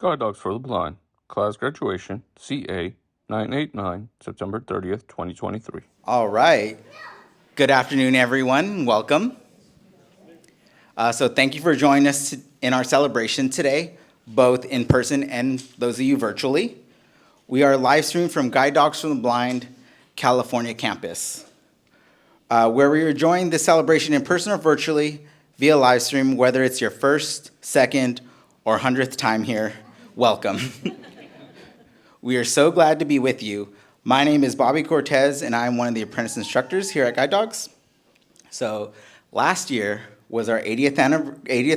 Guide Dogs for the Blind, class graduation, CA989, September 30th, 2023. All right. Good afternoon, everyone. Welcome. So thank you for joining us in our celebration today, both in person and those of you virtually. We are live streaming from Guide Dogs for the Blind, California campus, where we are enjoying this celebration in person or virtually via live stream, whether it's your first, second, or 100th time here. Welcome. We are so glad to be with you. My name is Bobby Cortez, and I'm one of the apprentice instructors here at Guide Dogs. So last year was our 80th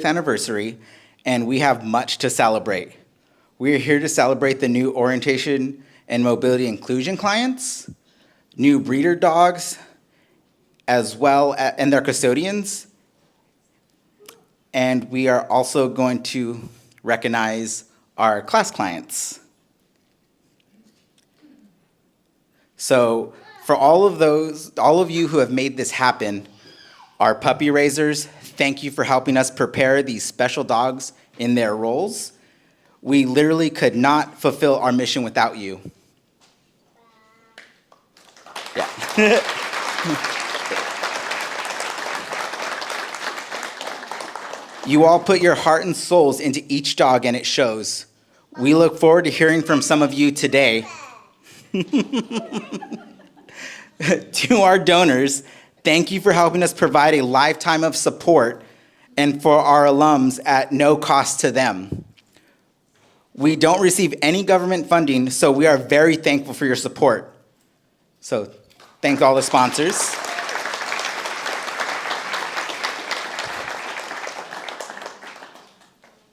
anniversary, and we have much to celebrate. We are here to celebrate the new orientation and mobility inclusion clients, new breeder dogs, as well as, and their custodians. And we are also going to recognize our class clients. So for all of you who have made this happen, our puppy raisers, thank you for helping us prepare these special dogs in their roles. We literally could not fulfill our mission without you. Yeah. You all put your heart and souls into each dog, and it shows. We look forward to hearing from some of you today. To our donors, thank you for helping us provide a lifetime of support and for our alums at no cost to them. We don't receive any government funding, so we are very thankful for your support. So thank all the sponsors.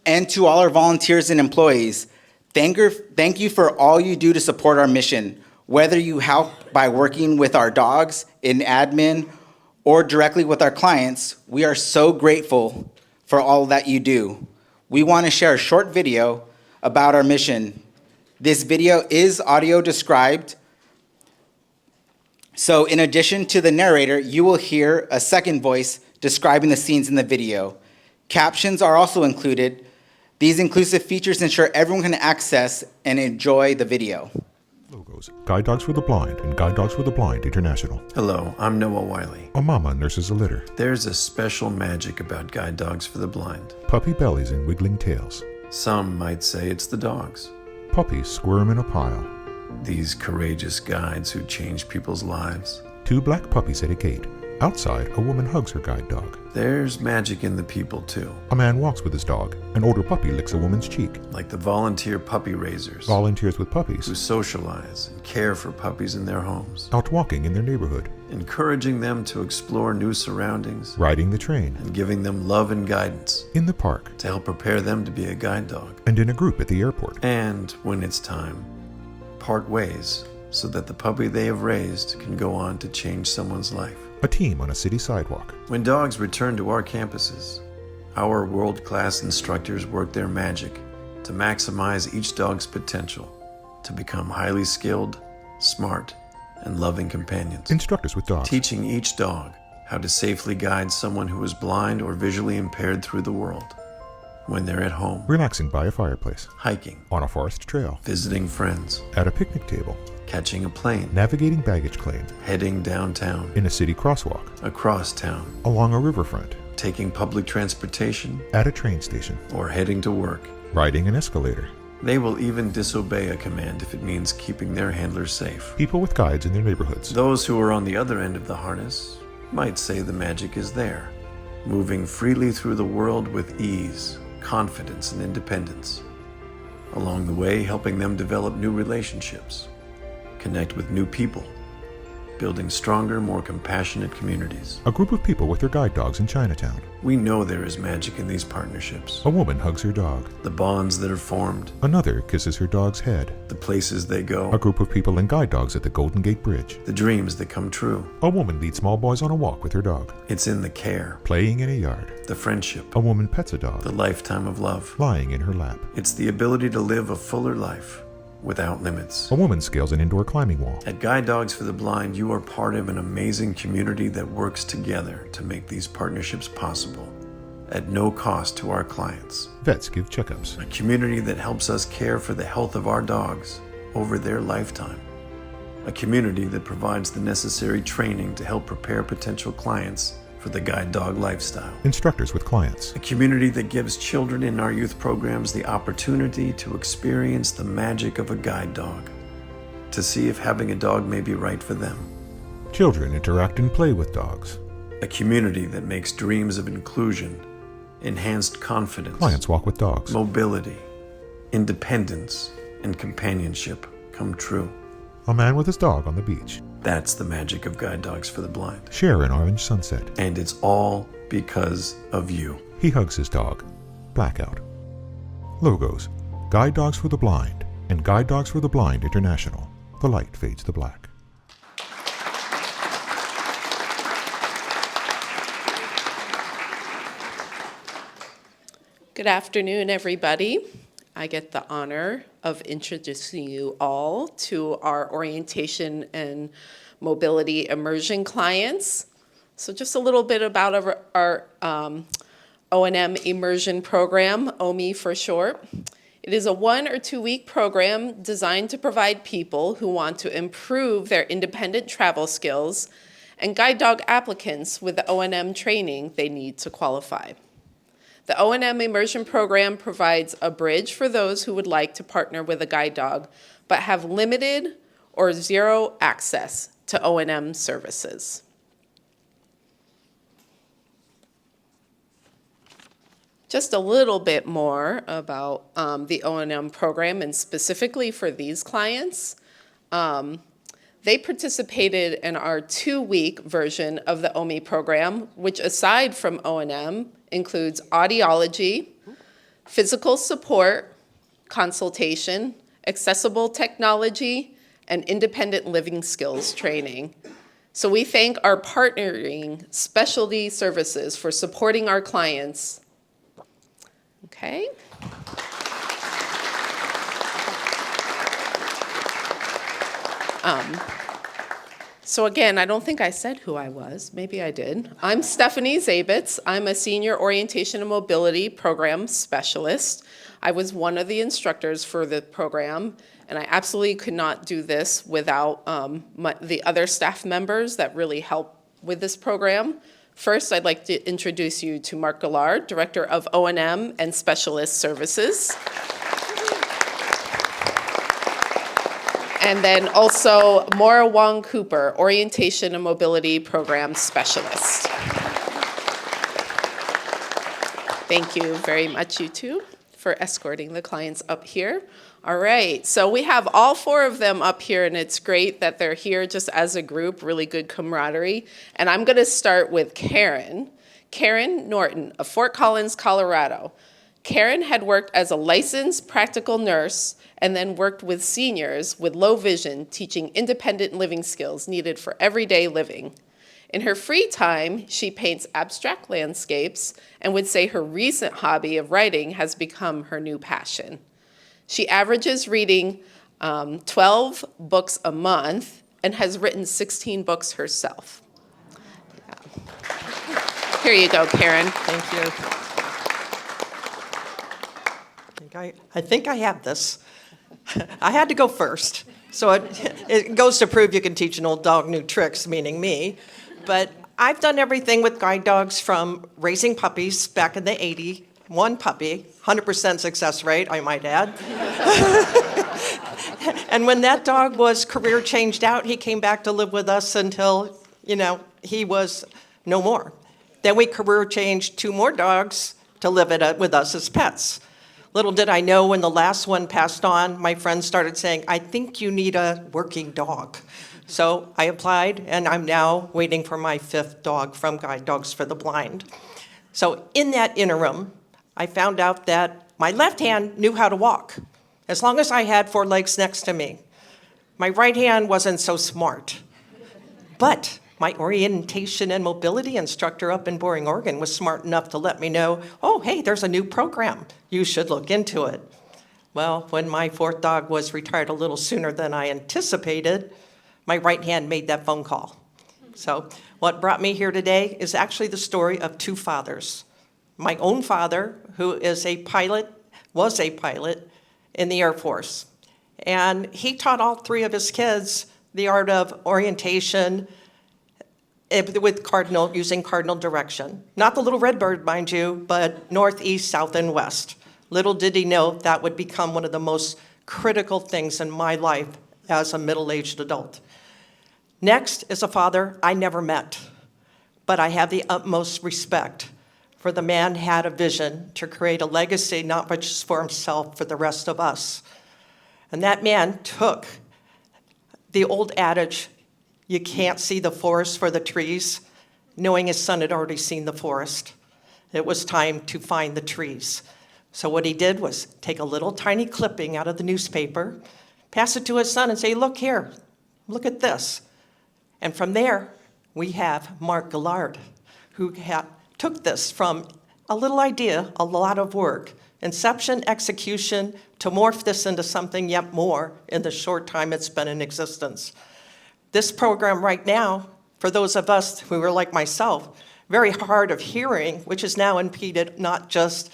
And to all our volunteers and employees, thank you for all you do to support our mission, whether you help by working with our dogs in admin or directly with our clients. We are so grateful for all that you do. We want to share a short video about our mission. This video is audio described, so in addition to the narrator, you will hear a second voice describing the scenes in the video. Captions are also included. These inclusive features ensure everyone can access and enjoy the video. Logos, Guide Dogs for the Blind and Guide Dogs for the Blind International. Hello, I'm Noah Wiley. A mama nurses a litter. There's a special magic about Guide Dogs for the Blind. Puppy bellies and wiggling tails. Some might say it's the dogs. Puppies squirm in a pile. These courageous guides who change people's lives. 2 black puppies at a gate. Outside, a woman hugs her guide dog. There's magic in the people, too. A man walks with his dog. An older puppy licks a woman's cheek. Like the volunteer puppy raisers. Volunteers with puppies. Who socialize and care for puppies in their homes. Out walking in their neighborhood. Encouraging them to explore new surroundings. Riding the train. And giving them love and guidance. In the park. To help prepare them to be a guide dog. And in a group at the airport. And, when it's time, part ways so that the puppy they have raised can go on to change someone's life. A team on a city sidewalk. When dogs return to our campuses, our world-class instructors work their magic to maximize each dog's potential to become highly skilled, smart, and loving companions. Instructors with dogs. Teaching each dog how to safely guide someone who is blind or visually impaired through the world when they're at home. Relaxing by a fireplace. Hiking. On a forest trail. Visiting friends. At a picnic table. Catching a plane. Navigating baggage claim. Heading downtown. In a city crosswalk. Across town. Along a riverfront. Taking public transportation. At a train station. Or heading to work. Riding an escalator. They will even disobey a command if it means keeping their handlers safe. People with guides in their neighborhoods. Those who are on the other end of the harness might say the magic is there, moving freely through the world with ease, confidence, and independence. Along the way, helping them develop new relationships, connect with new people, building stronger, more compassionate communities. A group of people with their guide dogs in Chinatown. We know there is magic in these partnerships. A woman hugs her dog. The bonds that are formed. Another kisses her dog's head. The places they go. A group of people and guide dogs at the Golden Gate Bridge. The dreams that come true. A woman leads small boys on a walk with her dog. It's in the care. Playing in a yard. The friendship. A woman pets a dog. The lifetime of love. Lying in her lap. It's the ability to live a fuller life without limits. A woman scales an indoor climbing wall. At Guide Dogs for the Blind, you are part of an amazing community that works together to make these partnerships possible at no cost to our clients. Vets give checkups. A community that helps us care for the health of our dogs over their lifetime. A community that provides the necessary training to help prepare potential clients for the guide dog lifestyle. Instructors with clients. A community that gives children in our youth programs the opportunity to experience the magic of a guide dog, to see if having a dog may be right for them. Children interact and play with dogs. A community that makes dreams of inclusion, enhanced confidence, Clients walk with dogs. mobility, independence, and companionship come true. A man with his dog on the beach. That's the magic of Guide Dogs for the Blind. Share an orange sunset. And it's all because of you. He hugs his dog. Blackout. Logos. Guide Dogs for the Blind and Guide Dogs for the Blind International. The light fades to black. Good afternoon, everybody. I get the honor of introducing you all to our orientation and mobility immersion clients. So just a little bit about our O&M immersion program, OMI for short. It is a 1 or 2 week program designed to provide people who want to improve their independent travel skills and guide dog applicants with the O&M training they need to qualify. The O&M immersion program provides a bridge for those who would like to partner with a guide dog, but have limited or zero access to O&M services. Just a little bit more about the O&M program, and specifically for these clients. They participated in our 2-week version of the OMI program, which aside from O&M, includes audiology, physical support, consultation, accessible technology, and independent living skills training. So we thank our partnering specialty services for supporting our clients. Okay. So again, I don't think I said who I was. Maybe I did. I'm Stephanie Zabitz. I'm a senior orientation and mobility program specialist. I was one of the instructors for the program, and I absolutely could not do this without the other staff members that really help with this program. First, I'd like to introduce you to Mark Gillard, Director of O&M and Specialist Services. And then also Maura Wong Cooper, Orientation and Mobility Program Specialist. Thank you very much, you two, for escorting the clients up here. All right, so we have all 4 of them up here, and it's great that they're here just as a group, really good camaraderie. And I'm gonna start with Karen. Karen Norton of Fort Collins, Colorado. Karen had worked as a licensed practical nurse and then worked with seniors with low vision, teaching independent living skills needed for everyday living. In her free time, she paints abstract landscapes and would say her recent hobby of writing has become her new passion. She averages reading 12 books a month and has written 16 books herself. Yeah. Here you go, Karen. Thank you. I think I have this. I had to go first. So it goes to prove you can teach an old dog new tricks, meaning me. But I've done everything with guide dogs from raising puppies back in the 80s, 1 puppy, 100% success rate, I might add. And when that dog was career changed out, he came back to live with us until, he was no more. Then we career changed 2 more dogs to live with us as pets. Little did I know when the last one passed on, my friends started saying, I think you need a working dog. So I applied, and I'm now waiting for my 5th dog from Guide Dogs for the Blind. So in that interim, I found out that my left hand knew how to walk, as long as I had 4 legs next to me. My right hand wasn't so smart. But my orientation and mobility instructor up in Boring, Oregon was smart enough to let me know, oh, hey, there's a new program. You should look into it. Well, when my 4th dog was retired a little sooner than I anticipated, my right hand made that phone call. So what brought me here today is actually the story of 2 fathers. my own father, who is was a pilot in the Air Force. And he taught all three of his kids the art of orientation with using cardinal direction. Not the little red bird, mind you, but north, east, south, and west. Little did he know that would become one of the most critical things in my life as a middle-aged adult. Next is a father I never met, but I have the utmost respect for the man who had a vision to create a legacy, not just for himself, for the rest of us. And that man took the old adage, you can't see the forest for the trees, knowing his son had already seen the forest. It was time to find the trees. So what he did was take a little tiny clipping out of the newspaper, pass it to his son and say, look here, look at this. And from there, we have Mark Gillard, who took this from a little idea, a lot of work, inception, execution, to morph this into something yet more in the short time it's been in existence. This program right now, for those of us who are like myself, very hard of hearing, which has now impeded not just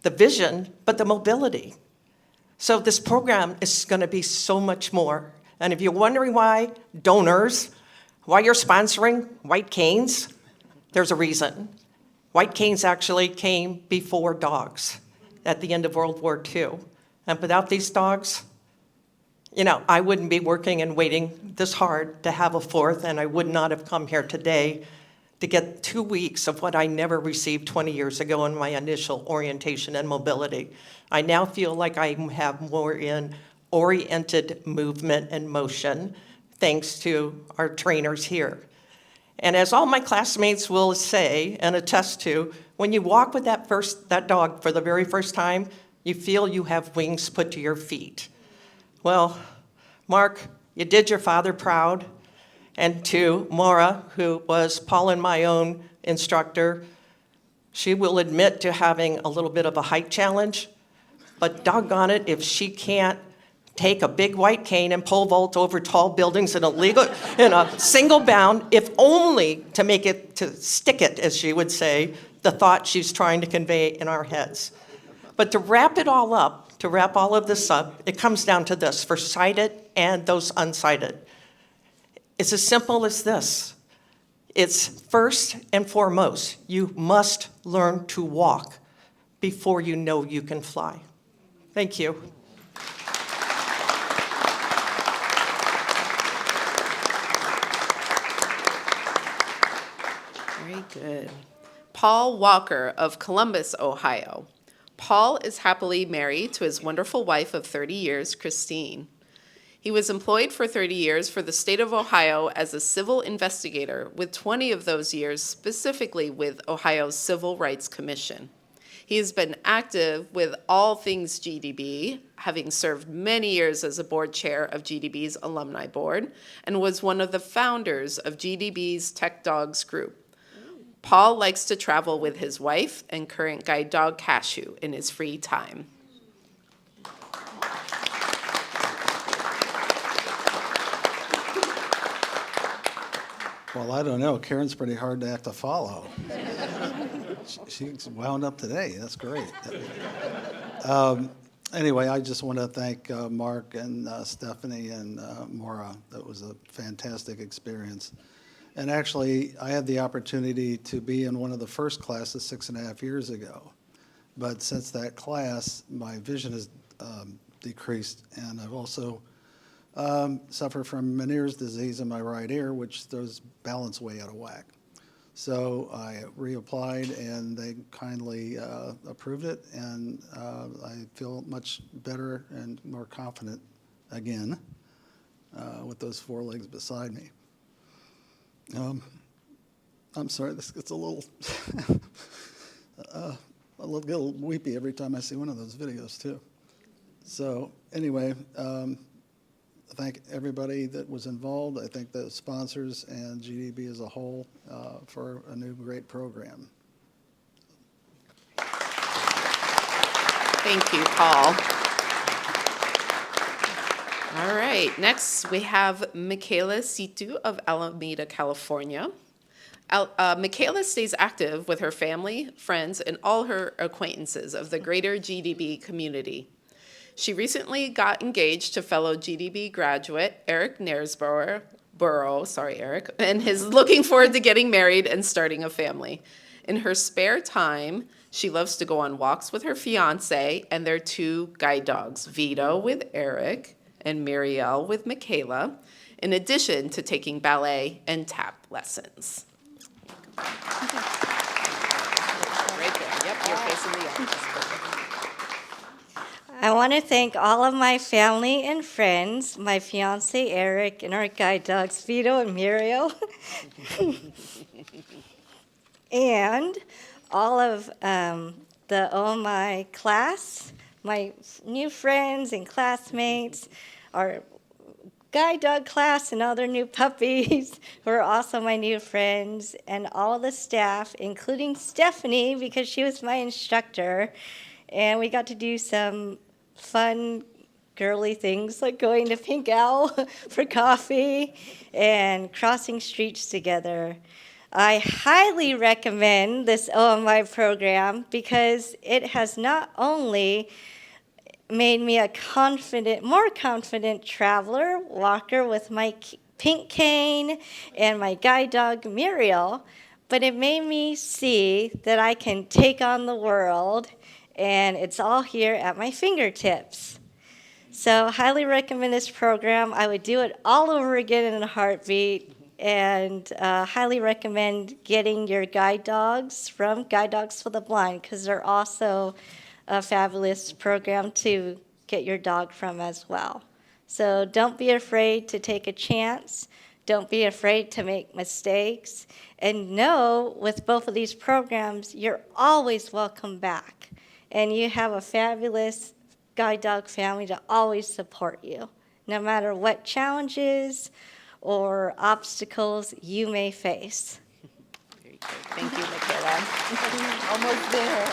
the vision, but the mobility. So this program is going to be so much more. And if you're wondering why donors, why you're sponsoring white canes, there's a reason. White canes actually came before dogs at the end of World War II. And without these dogs, I wouldn't be working and waiting this hard to have a fourth, and I would not have come here today to get 2 weeks of what I never received 20 years ago in my initial orientation and mobility. I now feel like I have more in oriented movement and motion, thanks to our trainers here. And as all my classmates will say and attest to, when you walk with that dog for the very first time, you feel you have wings put to your feet. Well, Mark, you did your father proud. And to Maura, who was Paul and my own instructor, she will admit to having a little bit of a height challenge, but doggone it, if she can't take a big white cane and pole vault over tall buildings in a single bound, if only to stick it, as she would say, the thought she's trying to convey in our heads. But to wrap all of this up, it comes down to this, for sighted and those unsighted. It's as simple as this. It's first and foremost, you must learn to walk before you know you can fly. Thank you. Very good. Paul Walker of Columbus, Ohio. Paul is happily married to his wonderful wife of 30 years, Christine. He was employed for 30 years for the state of Ohio as a civil investigator, with 20 of those years specifically with Ohio's Civil Rights Commission. He has been active with all things GDB, having served many years as a board chair of GDB's alumni board, and was one of the founders of GDB's Tech Dogs group. Paul likes to travel with his wife and current guide dog Cashew in his free time. Well, I don't know. Karen's pretty hard to have to follow. She's wound up today. That's great. Anyway, I just want to thank Mark and Stephanie and Maura. That was a fantastic experience. And actually, I had the opportunity to be in one of the first classes 6.5 years ago. But since that class, my vision has decreased, and I've also suffer from Meniere's disease in my right ear, which throws balance way out of whack. So I reapplied, and they kindly approved it, and I feel much better and more confident again with those four legs beside me. I'm sorry, this gets a little a little weepy every time I see one of those videos too. So anyway. I thank everybody that was involved. I thank the sponsors and GDB as a whole for a new great program. Thank you, Paul. All right, next we have Michaela Situ of Alameda, California. Michaela stays active with her family, friends, and all her acquaintances of the greater GDB community. She recently got engaged to fellow GDB graduate Eric Naresborough, Eric, and is looking forward to getting married and starting a family. In her spare time, she loves to go on walks with her fiance and their 2 guide dogs, Vito with Eric and Muriel with Michaela, in addition to taking ballet and tap lessons. Right there. Yep, you're facing the office. I want to thank all of my family and friends, my fiance Eric, and our guide dogs Vito and Muriel, and all of the OMI class, my new friends and classmates, our guide dog class and all their new puppies who are also my new friends, and all the staff, including Stephanie, because she was my instructor. And we got to do some fun, girly things like going to Pink Owl for coffee and crossing streets together. I highly recommend this OMI program because it has not only made me a more confident traveler, walker with my pink cane and my guide dog Muriel, but it made me see that I can take on the world, and it's all here at my fingertips. So highly recommend this program. I would do it all over again in a heartbeat, and highly recommend getting your guide dogs from Guide Dogs for the Blind, because they're also a fabulous program to get your dog from as well. So don't be afraid to take a chance. Don't be afraid to make mistakes. And know with both of these programs, you're always welcome back. And you have a fabulous guide dog family to always support you, no matter what challenges or obstacles you may face. Very good. Thank you, Michaela. Almost there.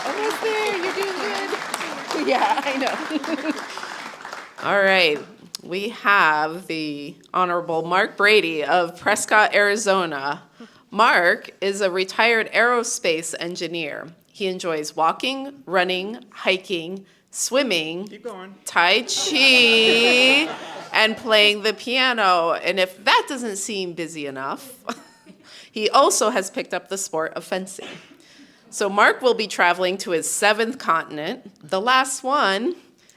You're doing good. Yeah, I know. All right. We have the Honorable Mark Brady of Prescott, Arizona. Mark is a retired aerospace engineer. He enjoys walking, running, hiking, swimming, Tai Chi, and playing the piano. And if that doesn't seem busy enough, he also has picked up the sport of fencing. So Mark will be traveling to his 7th continent, the last one,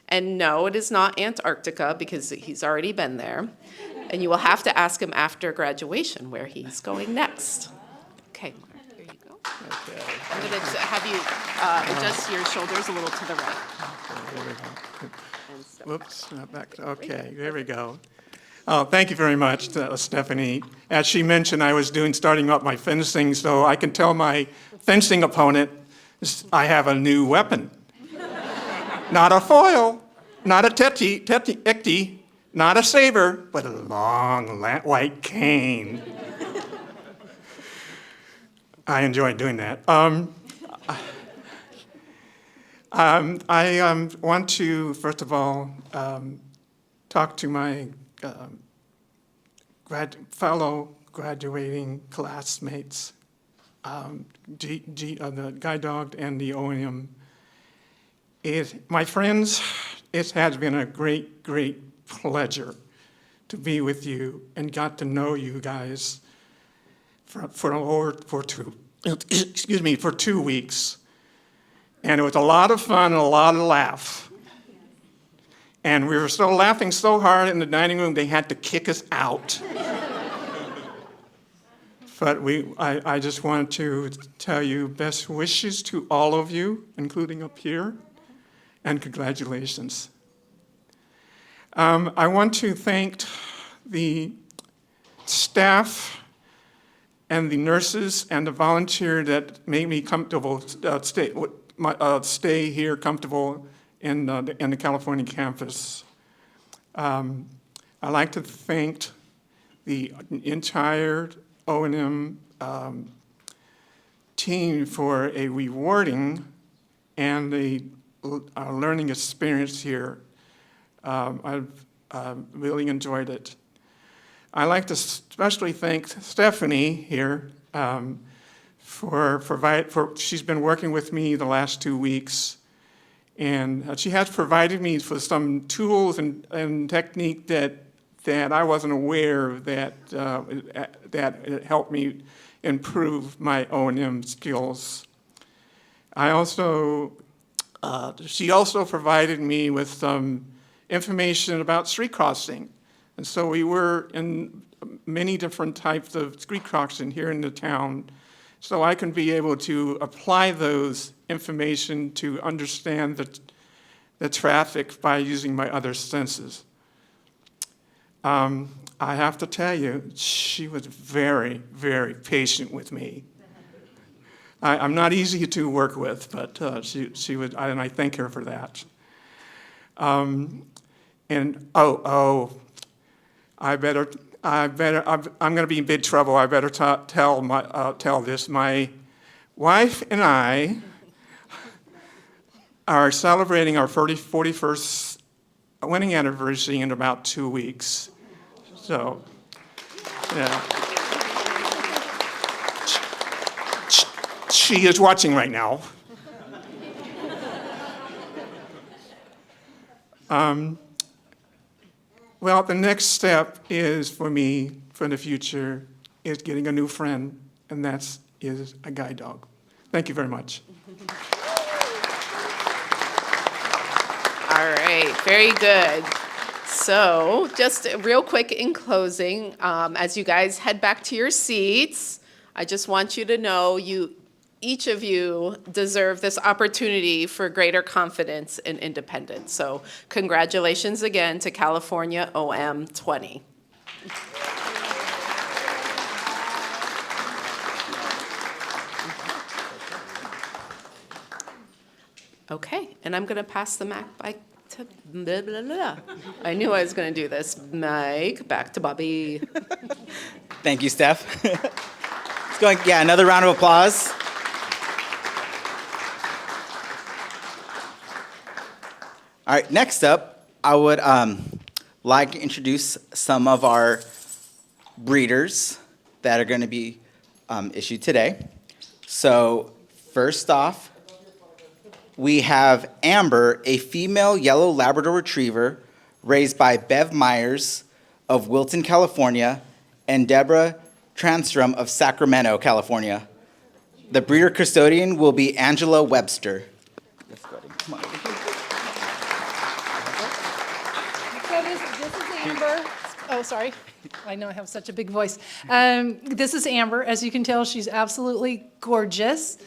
and no, it is not Antarctica because he's already been there. And you will have to ask him after graduation where he's going next. Okay, Mark, here you go. Okay. I'm going to have you adjust your shoulders a little to the right. There we go. Whoops, not back. Okay, there we go. Oh, thank you very much, Stephanie. As she mentioned, I was starting up my fencing, so I can tell my fencing opponent I have a new weapon. Not a foil, not a ichty, not a saber, but a long white cane. I enjoy doing that. I want to, first of all, talk to my fellow graduating classmates, the guide dog and the OM. My friends, it has been a great, great pleasure to be with you and got to know you guys for 2 weeks. And it was a lot of fun and a lot of laugh. And we were laughing so hard in the dining room, they had to kick us out. But I just wanted to tell you best wishes to all of you, including up here, and congratulations. I want to thank the staff and the nurses and the volunteer that made me comfortable, stay here comfortable in the California campus. I'd like to thank the entire O&M team for a rewarding and a learning experience here. I've really enjoyed it. I'd like to especially thank Stephanie here she's been working with me the last 2 weeks. And she has provided me with some tools and technique that I wasn't aware that it helped me improve my O&M skills. She also provided me with some information about street crossing. And so we were in many different types of street crossing here in the town. So I can be able to apply those information to understand the traffic by using my other senses. I have to tell you, she was very, very patient with me. I'm not easy to work with, but she would, and I thank her for that. I'm going to be in big trouble. I better tell this. My wife and I are celebrating our 41st wedding anniversary in about 2 weeks. So, yeah. She is watching right now. Well, the next step is for me, for the future, is getting a new friend, and that is a guide dog. Thank you very much. All right, very good. So just real quick in closing, as you guys head back to your seats, I just want you to know each of you deserve this opportunity for greater confidence and independence. So congratulations again to California OM 20. Okay, and I'm gonna pass the mic back to blah, blah, blah. I knew I was gonna do this. Mic back to Bobby. Thank you, Steph. Let's go, another round of applause. All right, next up, I would like to introduce some of our breeders that are going to be issued today. So first off, we have Amber, a female yellow Labrador Retriever raised by Bev Myers of Wilton, California, and Deborah Transtrom of Sacramento, California. The breeder custodian will be Angela Webster. Yes, buddy. Come on. So this is Amber. Oh, sorry. I know I have such a big voice. This is Amber. As you can tell, she's absolutely gorgeous.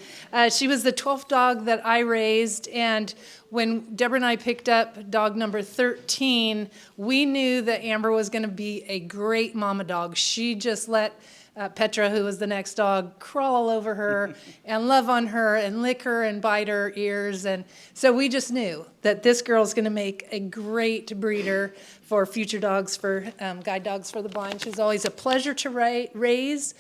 She was the 12th dog that I raised, and when Deborah and I picked up dog number 13, we knew that Amber was going to be a great mama dog. She just let Petra, who was the next dog, crawl all over her and love on her and lick her and bite her ears. And so we just knew that this girl's going to make a great breeder for future dogs, for guide dogs for the blind. She's always a pleasure to raise,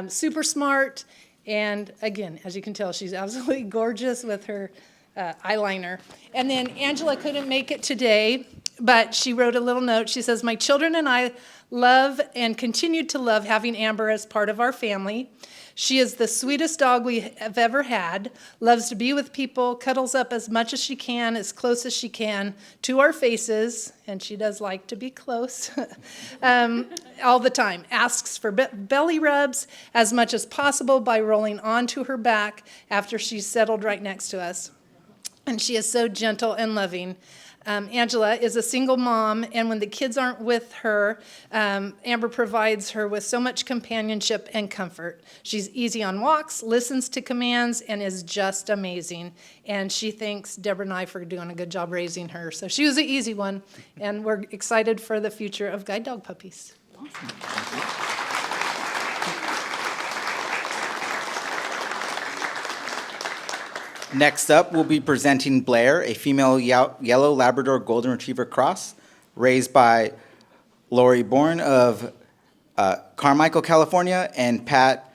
super smart. And again, as you can tell, she's absolutely gorgeous with her eyeliner. And then Angela couldn't make it today, but she wrote a little note. She says, "My children and I love and continue to love having Amber as part of our family. She is the sweetest dog we have ever had, loves to be with people, cuddles up as much as she can, as close as she can to our faces," and she does like to be close, all the time. Asks for belly rubs as much as possible by rolling onto her back after she's settled right next to us. And she is so gentle and loving. Angela is a single mom, and when the kids aren't with her, Amber provides her with so much companionship and comfort. She's easy on walks, listens to commands, and is just amazing. And she thanks Deborah and I for doing a good job raising her. So she was an easy one, and we're excited for the future of guide dog puppies. Awesome. Next up, we'll be presenting Blair, a female yellow Labrador Golden Retriever cross, raised by Lori Bourne of Carmichael, California, and Pat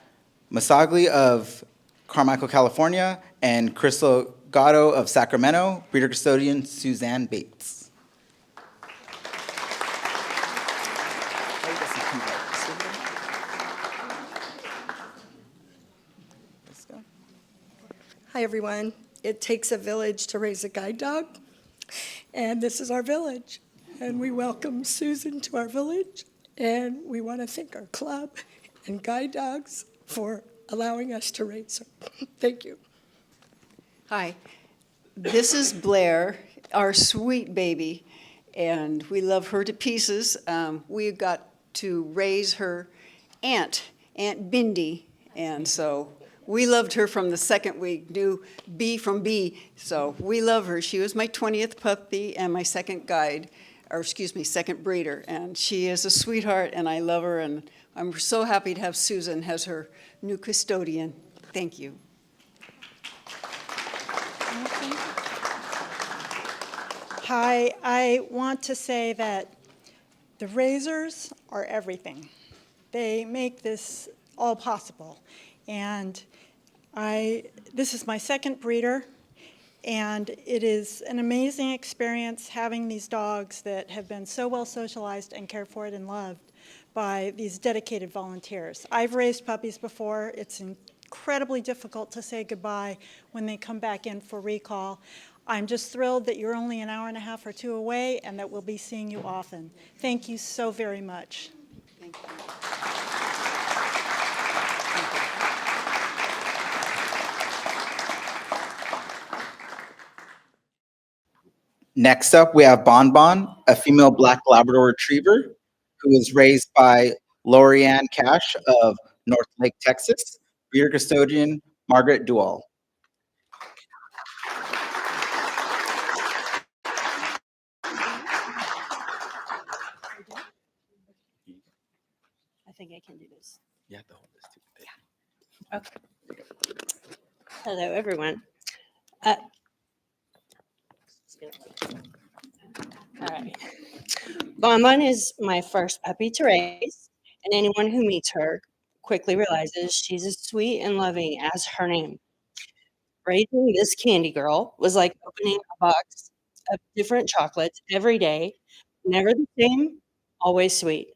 Masagli of Carmichael, California, and Crystal Gatto of Sacramento, breeder custodian Suzanne Bates. Hi, everyone. It takes a village to raise a guide dog, and this is our village. And we welcome Susan to our village, and we want to thank our club and guide dogs for allowing us to raise her. Thank you. Hi, this is Blair, our sweet baby, and we love her to pieces. We got to raise her Aunt Bindi, and so we loved her from the second we knew B from B, so we love her. She was my 20th puppy and my second guide, or excuse me, second breeder, and she is a sweetheart, and I love her, and I'm so happy to have Susan as her new custodian. Thank you. Hi, I want to say that the raisers are everything. They make this all possible. And this is my second breeder, and it is an amazing experience having these dogs that have been so well socialized and cared for and loved by these dedicated volunteers. I've raised puppies before. It's incredibly difficult to say goodbye when they come back in for recall. I'm just thrilled that you're only an hour and a half or two away and that we'll be seeing you often. Thank you so very much. Thank you. Next up, we have Bon Bon, a female black Labrador Retriever who was raised by Lorianne Cash of North Lake, Texas, breeder custodian Margaret Duall. I think I can do this. You have to hold this too. Yeah. Okay. Hello, everyone. All right. Bonbon is my first puppy to raise, and anyone who meets her quickly realizes she's as sweet and loving as her name. Raising this candy girl was like opening a box of different chocolates every day, never the same, always sweet.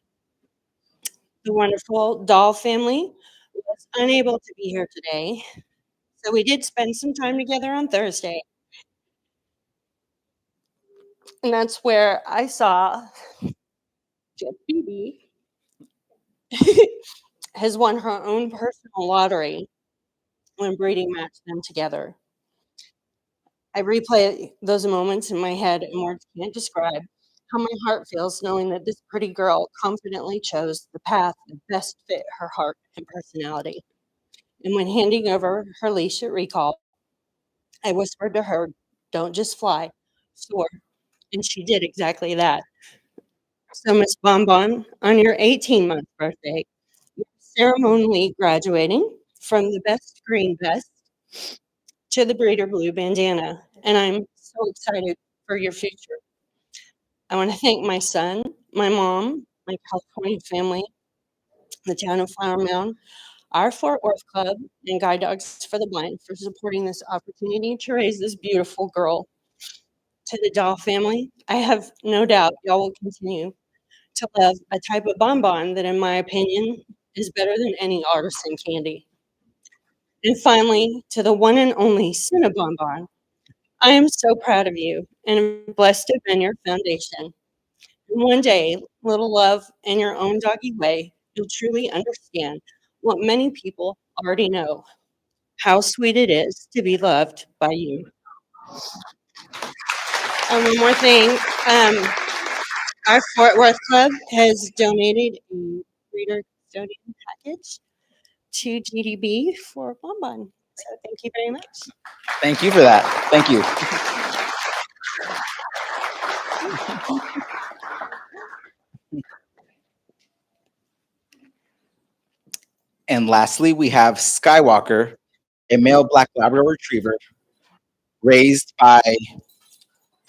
The wonderful doll family was unable to be here today, so we did spend some time together on Thursday. And that's where I saw Jet Phoebe has won her own personal lottery when breeding matched them together. I replay those moments in my head, and words can't describe how my heart feels knowing that this pretty girl confidently chose the path that best fit her heart and personality. And when handing over her leash at recall, I whispered to her, "Don't just fly, soar." And she did exactly that. So, Miss Bonbon, on your 18-month birthday, you're ceremonially graduating from the best green vest to the breeder blue bandana, and I'm so excited for your future. I want to thank my son, my mom, my California family, the town of Flower Mound, our Fort Worth Club, and Guide Dogs for the Blind for supporting this opportunity to raise this beautiful girl. To the doll family, I have no doubt y'all will continue to love a type of bonbon that, in my opinion, is better than any artisan candy. And finally, to the one and only Cinnabonbon, I am so proud of you and am blessed to have been your foundation. And one day, little love, in your own doggy way, you'll truly understand what many people already know, how sweet it is to be loved by you. And one more thing, our Fort Worth Club has donated a breeder custodian package to GDB for Bonbon. So thank you very much. Thank you for that. Thank you. And lastly, we have Skywalker, a male black Labrador Retriever raised by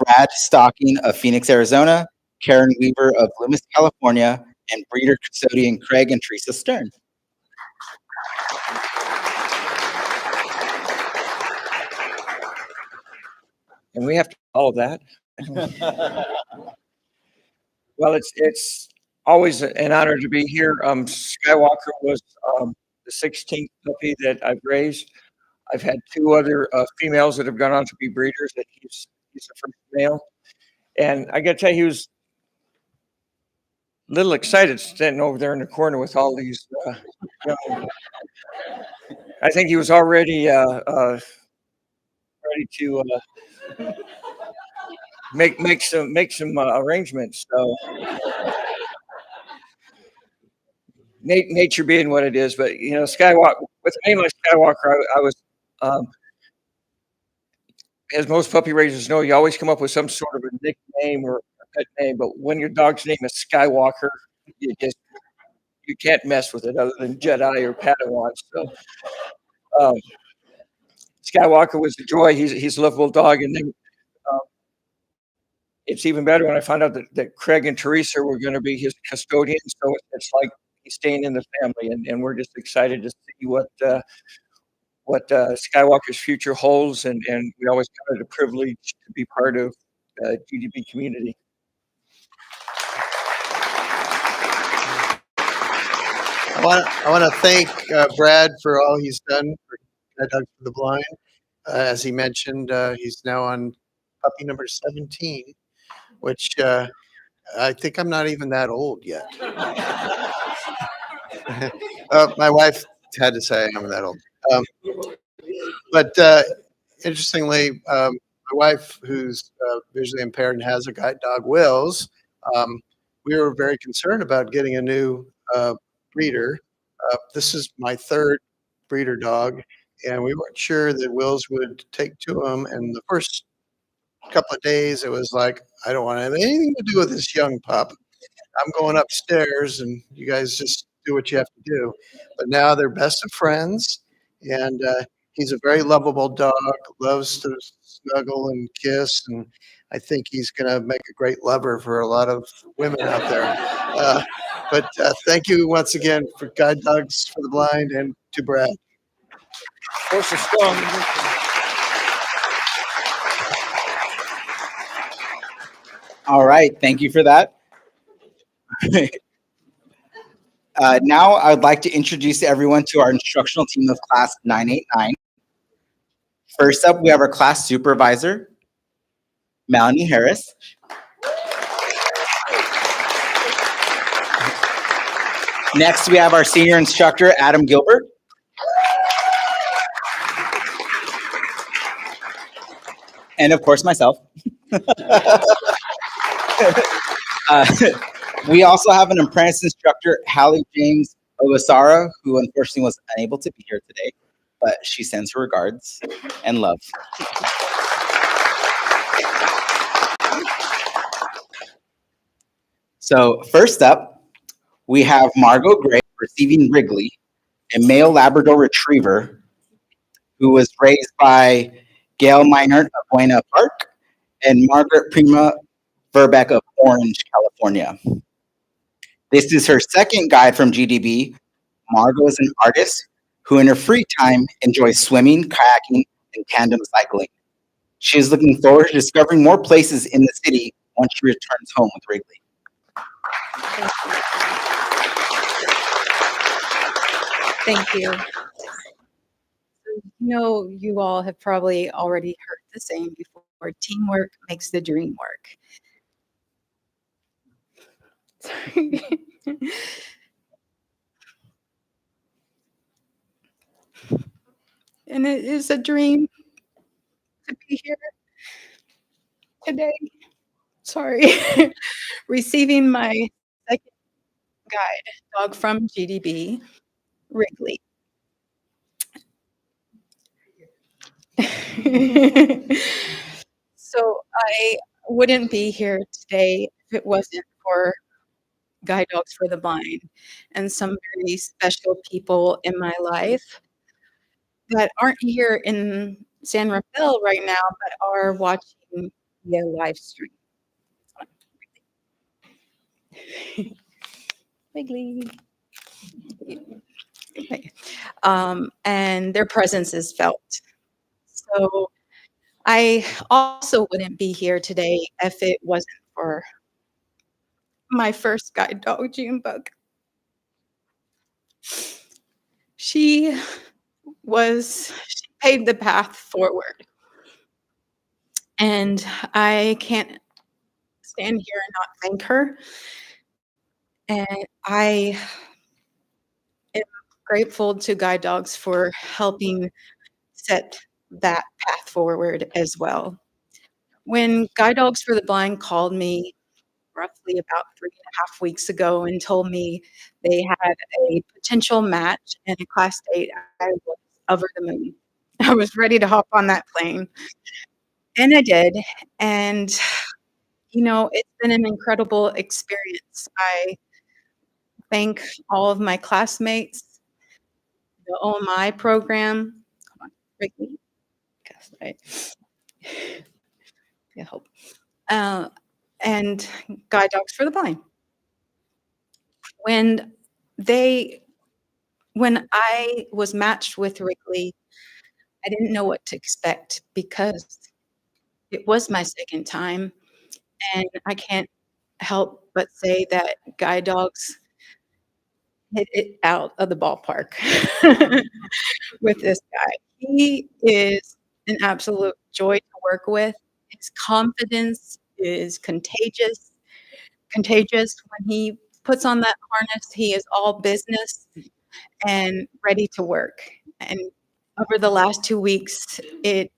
Brad Stocking of Phoenix, Arizona, Karen Weaver of Loomis, California, and breeder custodian Craig and Teresa Stern. And we have to follow that. Well, it's always an honor to be here. Skywalker was the 16th puppy that I've raised. I've had two other females that have gone on to be breeders. That he's the first male, and I got to tell you, he was a little excited standing over there in the corner with all these. I think he was already ready to make some arrangements. So nature being what it is, but Skywalker with a name like Skywalker, I was. As most puppy raisers know, you always come up with some sort of a nickname or a pet name, but when your dog's name is Skywalker, you can't mess with it other than Jedi or Padawan. So um, Skywalker was a joy. He's a lovable dog, and then um, it's even better when I found out that Craig and Teresa were going to be his custodians. So it's like he's staying in the family, and we're just excited to see what Skywalker's future holds, and we always counted a privilege to be part of GDB community. I want to thank Brad for all he's done for Guide Dogs for the Blind. As he mentioned, he's now on puppy number 17, which I think I'm not even that old yet. My wife had to say I'm that old. But interestingly, my wife, who's visually impaired and has a guide dog, Wills, we were very concerned about getting a new breeder. This is my third breeder dog, and we weren't sure that Wills would take to him. And the first couple of days, it was like, I don't want to have anything to do with this young pup. I'm going upstairs, and you guys just do what you have to do. But now they're best of friends, and he's a very lovable dog, loves to snuggle and kiss, and I think he's going to make a great lover for a lot of women out there. But thank you once again for Guide Dogs for the Blind and to Brad. Force is strong. All right, thank you for that. Now I would like to introduce everyone to our instructional team of class 989. First up, we have our class supervisor, Melanie Harris. Next, we have our senior instructor, Adam Gilbert. And of course, myself. We also have an apprentice instructor, Hallie James Ogasara, who unfortunately was unable to be here today, but she sends her regards and love. So first up, we have Margot Gray receiving Wrigley, a male Labrador Retriever who was raised by Gail Meinert of Buena Park and Margaret Prima Verbeck of Orange, California. This is her second guide from GDB. Margot is an artist who in her free time enjoys swimming, kayaking, and tandem cycling. She is looking forward to discovering more places in the city once she returns home with Wrigley. Thank you. You all have probably already heard the saying before, teamwork makes the dream work. Sorry. And it is a dream to be here today. Sorry. Receiving my second guide dog from GDB, Wrigley. So I wouldn't be here today if it wasn't for Guide Dogs for the Blind and some very special people in my life that aren't here in San Rafael right now, but are watching via live stream. Wiggly. Okay. And their presence is felt. So I also wouldn't be here today if it wasn't for my first guide dog, Junebug. She paved the path forward. And I can't stand here and not thank her. And I am grateful to Guide Dogs for helping set that path forward as well. When Guide Dogs for the Blind called me roughly about 3.5 weeks ago and told me they had a potential match and a class date, I was over the moon. I was ready to hop on that plane, and I did. And, you know, it's been an incredible experience. I thank all of my classmates, the OMI program. Come on, Ricky. Guess I yeah, hope. And Guide Dogs for the Blind. When they when I was matched with Wrigley, I didn't know what to expect because it was my second time, and I can't help but say that Guide Dogs hit it out of the ballpark with this guy. He is an absolute joy to work with. His confidence is contagious. When he puts on that harness, he is all business and ready to work. And over the last 2 weeks, I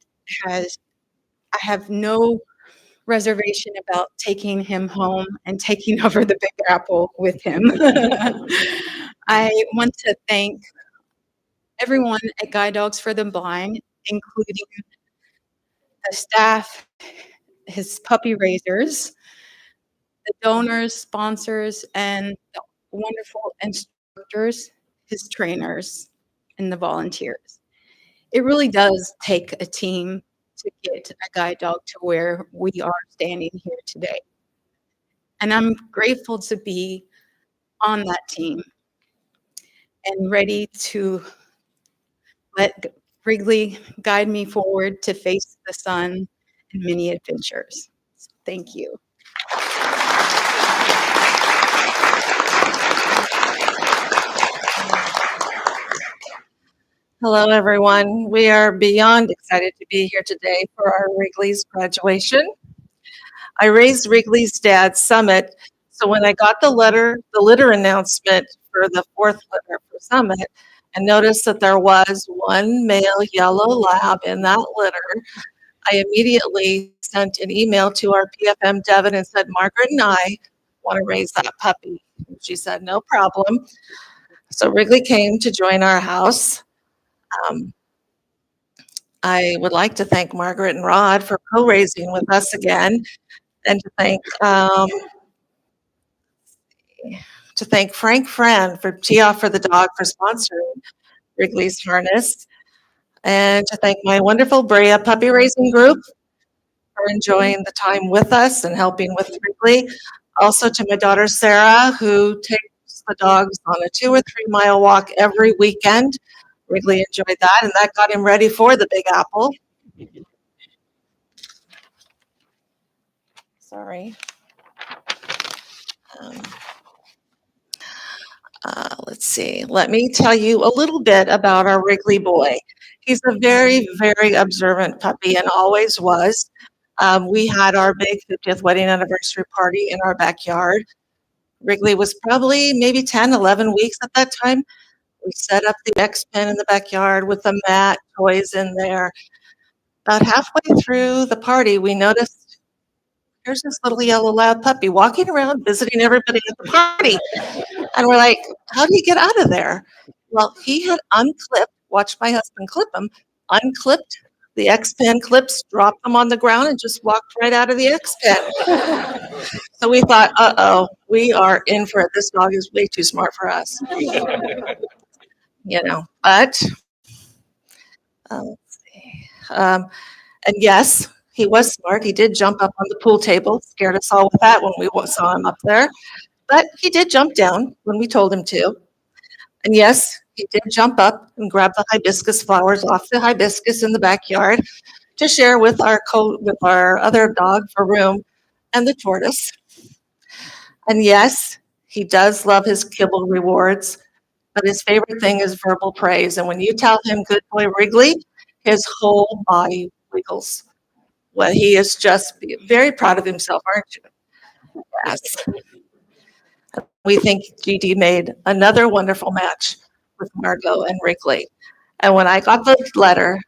have no reservation about taking him home and taking over the Big Apple with him. I want to thank everyone at Guide Dogs for the Blind, including the staff, his puppy raisers, the donors, sponsors, and the wonderful instructors, his trainers, and the volunteers. It really does take a team to get a guide dog to where we are standing here today. And I'm grateful to be on that team and ready to let Wrigley guide me forward to face the sun and many adventures. Thank you. Hello, everyone. We are beyond excited to be here today for our Wrigley's graduation. I raised Wrigley's dad, Summit, so when I got the litter announcement for the fourth litter for Summit, and noticed that there was one male yellow lab in that litter, I immediately sent an email to our PFM Devin and said, Margaret and I want to raise that puppy. She said, no problem. So Wrigley came to join our house. I would like to thank Margaret and Rod for co-raising with us again, and to thank Frank Fran for Tee Off for the Dog for sponsoring Wrigley's harness, and to thank my wonderful Brea puppy raising group for enjoying the time with us and helping with Wrigley. Also to my daughter Sarah, who takes the dogs on a 2 or 3 mile walk every weekend. Wrigley enjoyed that, and that got him ready for the Big Apple. Sorry. Let's see. Let me tell you a little bit about our Wrigley boy. He's a very, very observant puppy and always was. We had our big 50th wedding anniversary party in our backyard. Wrigley was probably maybe 10, 11 weeks at that time. We set up the X pen in the backyard with the mat, toys in there. About halfway through the party, we noticed here's this little yellow lab puppy walking around visiting everybody at the party. And we're like, how did he get out of there? Well, he had unclipped, watched my husband clip him, unclipped the X-Pen clips, dropped them on the ground, and just walked right out of the X-Pen. So we thought, uh-oh, we are in for it. This dog is way too smart for us. But let's see. And yes, he was smart. He did jump up on the pool table, scared us all with that when we saw him up there. But he did jump down when we told him to. And yes, he did jump up and grab the hibiscus flowers off the hibiscus in the backyard to share with our other dog, Varun, and the tortoise. And yes, he does love his kibble rewards, but his favorite thing is verbal praise. And when you tell him, good boy Wrigley, his whole body wiggles. Well, he is just very proud of himself, aren't you? Yes. We think GD made another wonderful match with Margot and Wrigley. And when I got the letter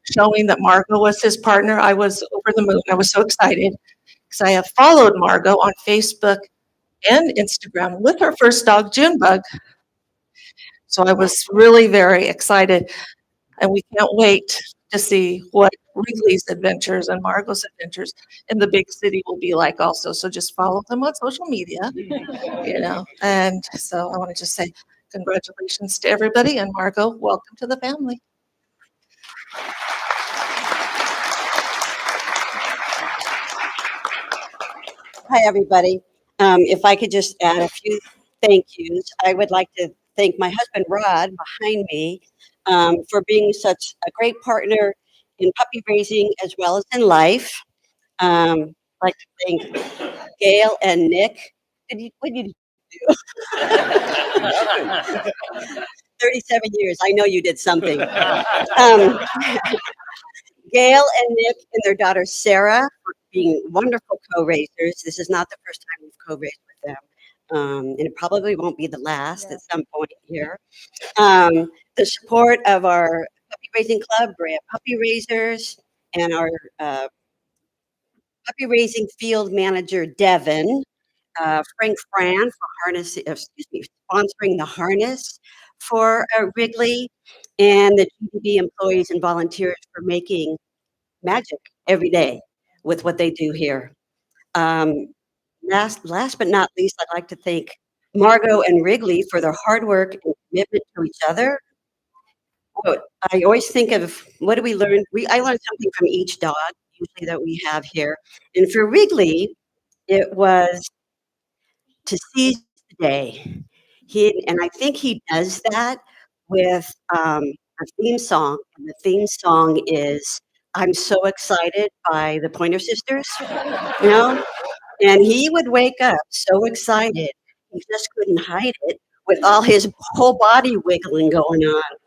showing that Margot was his partner, I was over the moon. I was so excited because I have followed Margot on Facebook and Instagram with her first dog, Junebug. So I was really very excited, and we can't wait to see what Wrigley's adventures and Margot's adventures in the big city will be like also. So just follow them on social media, you know. And so I want to just say congratulations to everybody, and Margot, welcome to the family. Hi, everybody. If I could just add a few thank yous, I would like to thank my husband, Rod, behind me, for being such a great partner in puppy raising as well as in life. I'd like to thank Gail and Nick. What did you do? 37 years. I know you did something. Gail and Nick and their daughter Sarah for being wonderful co-raisers. This is not the first time we've co-raised with them. And it probably won't be the last at some point here. The support of our puppy raising club, Brea Puppy Raisers, and our puppy raising field manager, Devin, Frank Fran for sponsoring the harness for Wrigley, and the GDB employees and volunteers for making magic every day with what they do here. Last but not least, I'd like to thank Margot and Wrigley for their hard work and commitment to each other. I always think of what do we learn? I learned something from each dog, usually that we have here. And for Wrigley, it was to seize the day. And I think he does that with a theme song. And the theme song is "I'm So Excited" by the Pointer Sisters. You know, and he would wake up so excited he just couldn't hide it with all his whole body wiggling going on.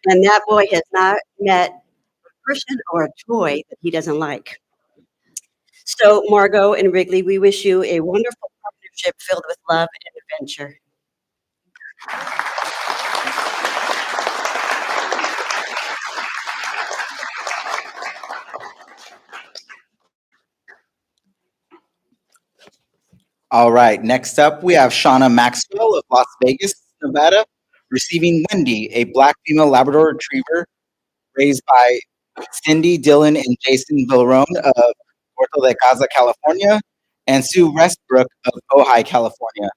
And that boy has not met a person or a toy that he doesn't like. So, Margot and Wrigley, we wish you a wonderful partnership filled with love and adventure. All right, next up, we have Shauna Maxwell of Las Vegas, Nevada, receiving Wendy, a black female Labrador Retriever raised by Cindy, Dylan, and Jason Villarone of Puerto de Casa, California, and Sue Westbrook of Ojai, California.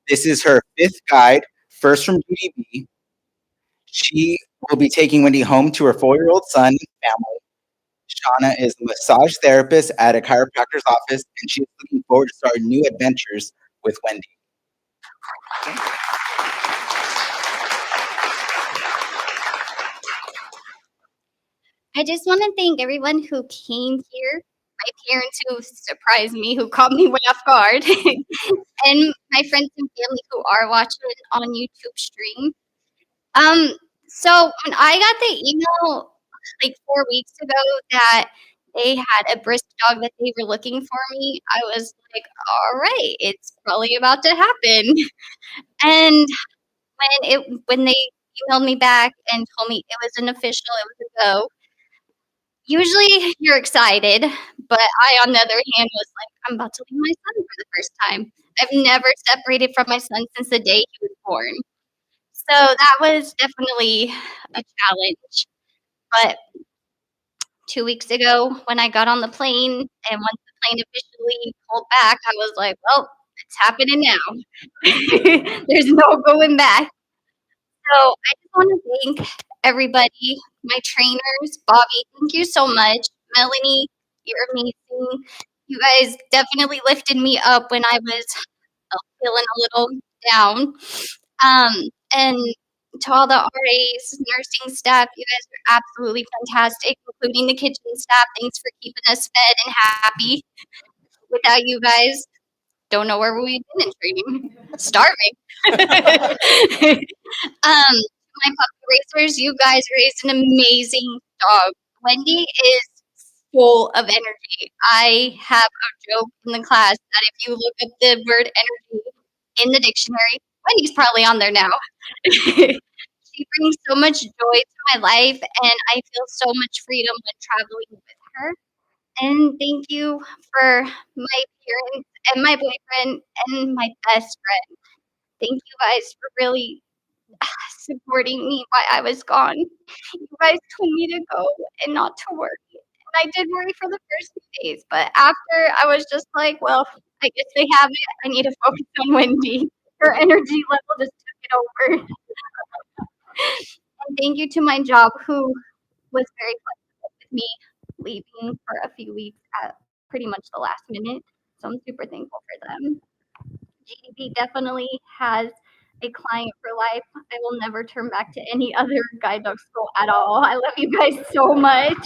This is her 5th guide, first from GDB. She will be taking Wendy home to her 4-year-old son and family. Shauna is a massage therapist at a chiropractor's office, and she is looking forward to starting new adventures with Wendy. I just want to thank everyone who came here, my parents who surprised me, who caught me way off guard, and my friends and family who are watching on YouTube stream. So when I got the email like 4 weeks ago that they had a brisk dog that they were looking for me, I was like, all right, it's probably about to happen. And when they emailed me back and told me it was an official, it was a go. Usually you're excited, but I, on the other hand, was like, I'm about to leave my son for the first time. I've never separated from my son since the day he was born. So that was definitely a challenge. But 2 weeks ago, when I got on the plane and once the plane officially pulled back, I was like, well, it's happening now. There's no going back. So I just want to thank everybody, my trainers. Bobby, thank you so much. Melanie, you're amazing. You guys definitely lifted me up when I was feeling a little down. And to all the RAs, nursing staff, you guys are absolutely fantastic, including the kitchen staff. Thanks for keeping us fed and happy. Without you guys, don't know where we've been in training. Starving. My puppy racers, you guys raised an amazing dog. Wendy is full of energy. I have a joke in the class that if you look up the word energy in the dictionary, Wendy's probably on there now. She brings so much joy to my life, and I feel so much freedom when traveling with her. And thank you for my parents and my boyfriend and my best friend. Thank you guys for really supporting me while I was gone. You guys told me to go and not to worry. And I did worry for the first few days, but after I was just like, well, I guess they have it. I need to focus on Wendy. Her energy level just took it over. And thank you to my job who was very flexible with me leaving for a few weeks at pretty much the last minute. So I'm super thankful for them. GDB definitely has a client for life. I will never turn back to any other guide dog school at all. I love you guys so much.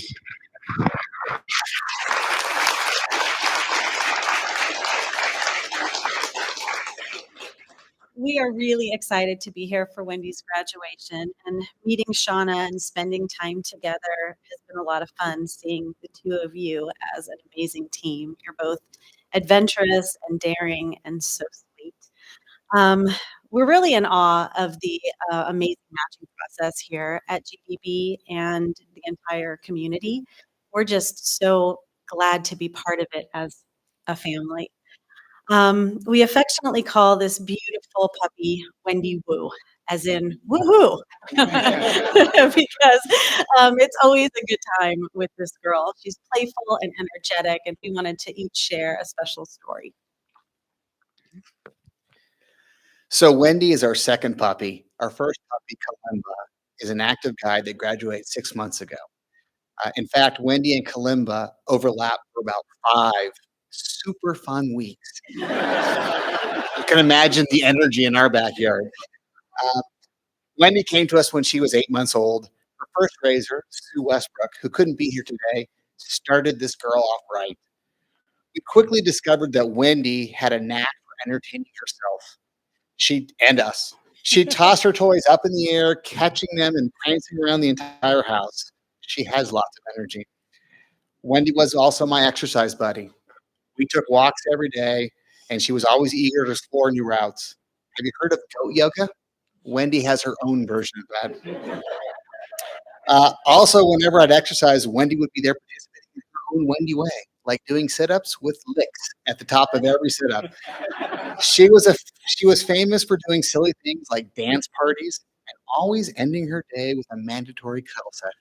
We are really excited to be here for Wendy's graduation, and meeting Shauna and spending time together has been a lot of fun seeing the two of you as an amazing team. You're both adventurous and daring and so sweet. We're really in awe of the amazing matching process here at GDB and the entire community. We're just so glad to be part of it as a family. We affectionately call this beautiful puppy Wendy Woo, as in woohoo, because it's always a good time with this girl. She's playful and energetic, and we wanted to each share a special story. So Wendy is our second puppy. Our first puppy, Kalimba, is an active guide that graduated 6 months ago. In fact, Wendy and Kalimba overlapped for about 5 super fun weeks. You can imagine the energy in our backyard. Wendy came to us when she was 8 months old. Her first raiser, Sue Westbrook, who couldn't be here today, started this girl off right. We quickly discovered that Wendy had a knack for entertaining herself. And us. She'd toss her toys up in the air, catching them and prancing around the entire house. She has lots of energy. Wendy was also my exercise buddy. We took walks every day, and she was always eager to explore new routes. Have you heard of goat yoga? Wendy has her own version of that. Also, whenever I'd exercise, Wendy would be there participating in her own Wendy way, like doing sit-ups with licks at the top of every sit-up. She was famous for doing silly things like dance parties and always ending her day with a mandatory cuddle session.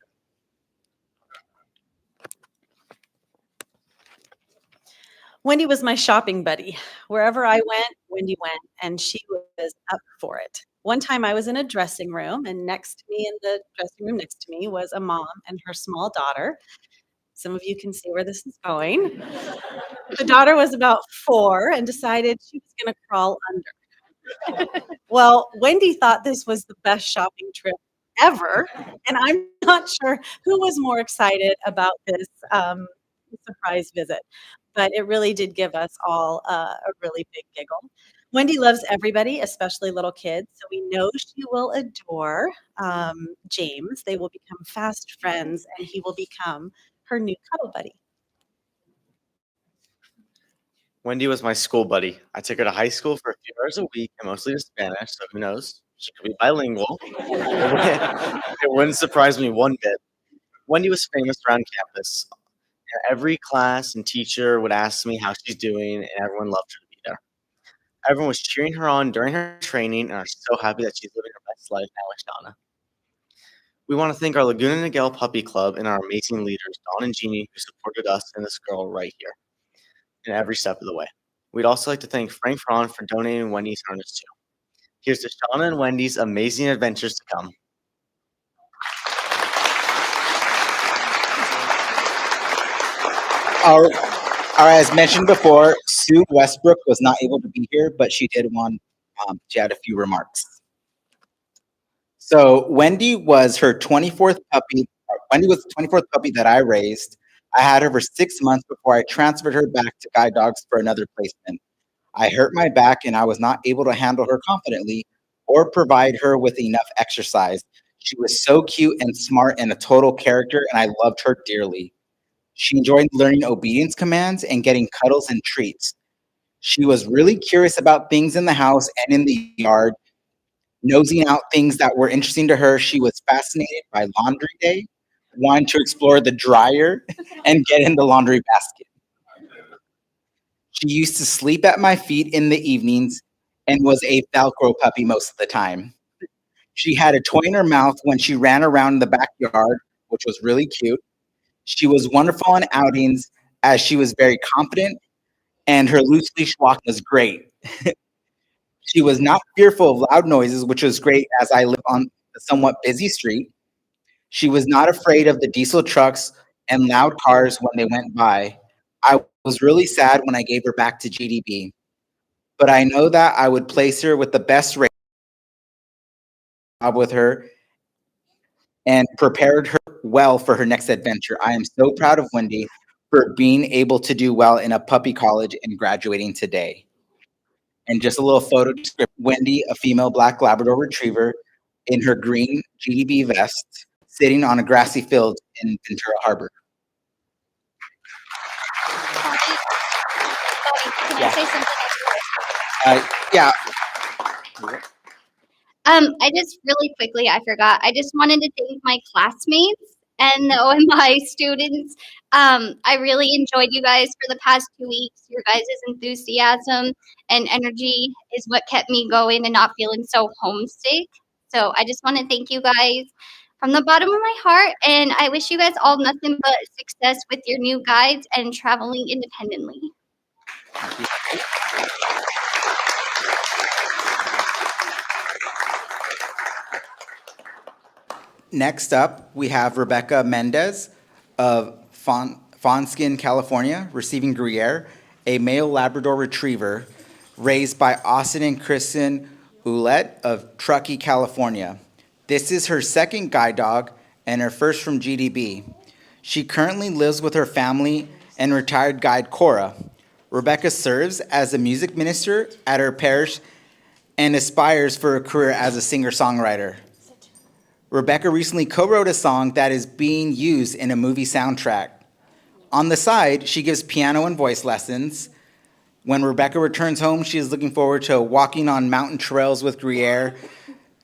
Wendy was my shopping buddy. Wherever I went, Wendy went, and she was up for it. One time I was in a dressing room, and next to me in the dressing room next to me was a mom and her small daughter. Some of you can see where this is going. The daughter was about 4 and decided she was going to crawl under. Well, Wendy thought this was the best shopping trip ever, and I'm not sure who was more excited about this surprise visit, but it really did give us all a really big giggle. Wendy loves everybody, especially little kids, so we know she will adore James. They will become fast friends, and he will become her new cuddle buddy. Wendy was my school buddy. I took her to high school for a few hours a week and mostly to Spanish, so who knows? She could be bilingual. It wouldn't surprise me one bit. Wendy was famous around campus. Every class and teacher would ask me how she's doing, and everyone loved her to be there. Everyone was cheering her on during her training and are so happy that she's living her best life now with Shauna. We want to thank our Laguna Niguel Puppy Club and our amazing leaders, Dawn and Jeannie, who supported us and this girl right here in every step of the way. We'd also like to thank Frank Fron for donating Wendy's harness too. Here's to Shauna and Wendy's amazing adventures to come. As mentioned before, Sue Westbrook was not able to be here, but she did want she had a few remarks. So Wendy was her 24th puppy. Wendy was the 24th puppy that I raised. I had her for 6 months before I transferred her back to guide dogs for another placement. I hurt my back and I was not able to handle her confidently or provide her with enough exercise. She was so cute and smart and a total character, and I loved her dearly. She enjoyed learning obedience commands and getting cuddles and treats. She was really curious about things in the house and in the yard, nosing out things that were interesting to her. She was fascinated by laundry day, wanting to explore the dryer and get in the laundry basket. She used to sleep at my feet in the evenings and was a Velcro puppy most of the time. She had a toy in her mouth when she ran around in the backyard, which was really cute. She was wonderful on outings as she was very confident and her loose leash walk was great. She was not fearful of loud noises, which was great as I live on a somewhat busy street. She was not afraid of the diesel trucks and loud cars when they went by. I was really sad when I gave her back to GDB, but I know that I would place her with the best rate job with her and prepared her well for her next adventure. I am so proud of Wendy for being able to do well in a puppy college and graduating today. And just a little photo description. Wendy, a female black Labrador retriever in her green GDB vest, sitting on a grassy field in Ventura Harbor. Can I Yeah. say something? Yeah. I just really quickly, I forgot. I just wanted to thank my classmates and the OMI students. I really enjoyed you guys for the past 2 weeks. Your guys' enthusiasm and energy is what kept me going and not feeling so homesick. So I just want to thank you guys from the bottom of my heart. And I wish you guys all nothing but success with your new guides and traveling independently. Next up, we have Rebecca Mendez of Fawnskin, California, receiving Gruyere, a male Labrador retriever raised by Austin and Kristen Ouellette of Truckee, California. This is her second guide dog and her first from GDB. She currently lives with her family and retired guide Cora. Rebecca serves as a music minister at her parish and aspires for a career as a singer-songwriter. Rebecca recently co-wrote a song that is being used in a movie soundtrack. On the side, she gives piano and voice lessons. When Rebecca returns home, she is looking forward to walking on mountain trails with Gruyere,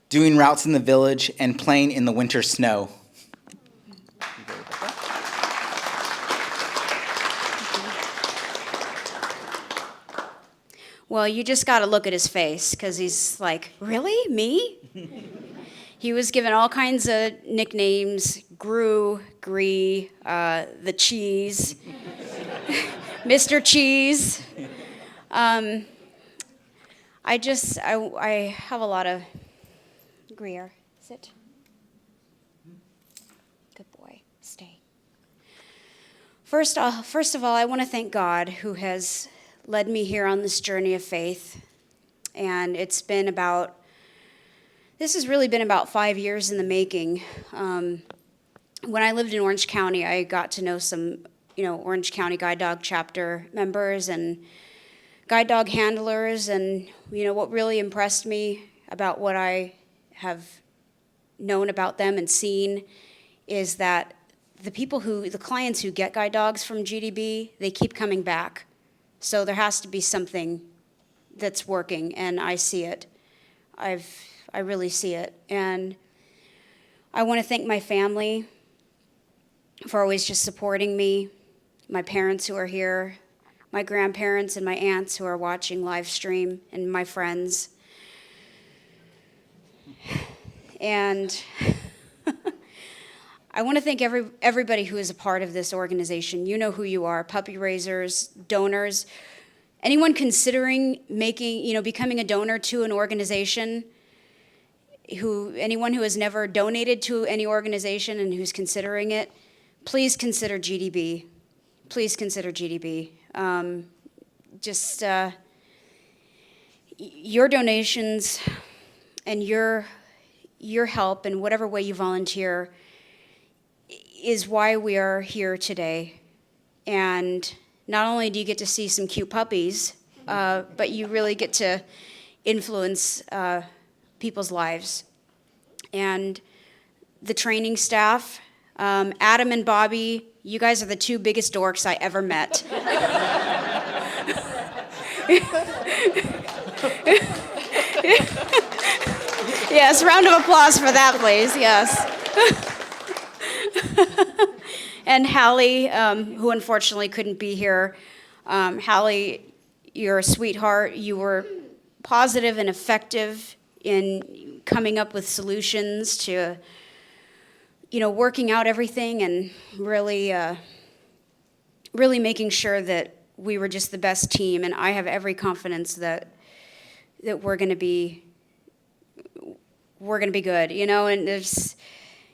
doing routes in the village, and playing in the winter snow. Well, you just got to look at his face because he's like, really? Me? He was given all kinds of nicknames, Gru, Gree, the Cheese, Mr. Cheese. I have a lot of, Gruyere, sit. Good boy, stay. First of all, I want to thank God who has led me here on this journey of faith. And this has really been about 5 years in the making. When I lived in Orange County, I got to know some, Orange County Guide Dog chapter members and guide dog handlers. And, what really impressed me about what I have known about them and seen is that the clients who get guide dogs from GDB, they keep coming back. So there has to be something that's working, and I see it. I really see it. And I want to thank my family for always just supporting me, my parents who are here, my grandparents and my aunts who are watching live stream, and my friends. And I want to thank everybody who is a part of this organization. You know who you are, puppy raisers, donors, anyone considering becoming a donor to an organization, anyone who has never donated to any organization and who's considering it, please consider GDB. Please consider GDB. Your donations and your help in whatever way you volunteer is why we are here today. And not only do you get to see some cute puppies, but you really get to influence people's lives. And the training staff. Adam and Bobby, you guys are the two biggest dorks I ever met. Yes, round of applause for that, please. Yes. And Hallie, who unfortunately couldn't be here. Hallie, you're a sweetheart. You were positive and effective in coming up with solutions to, working out everything and really, really making sure that we were just the best team. And I have every confidence that we're going to be good. And there's,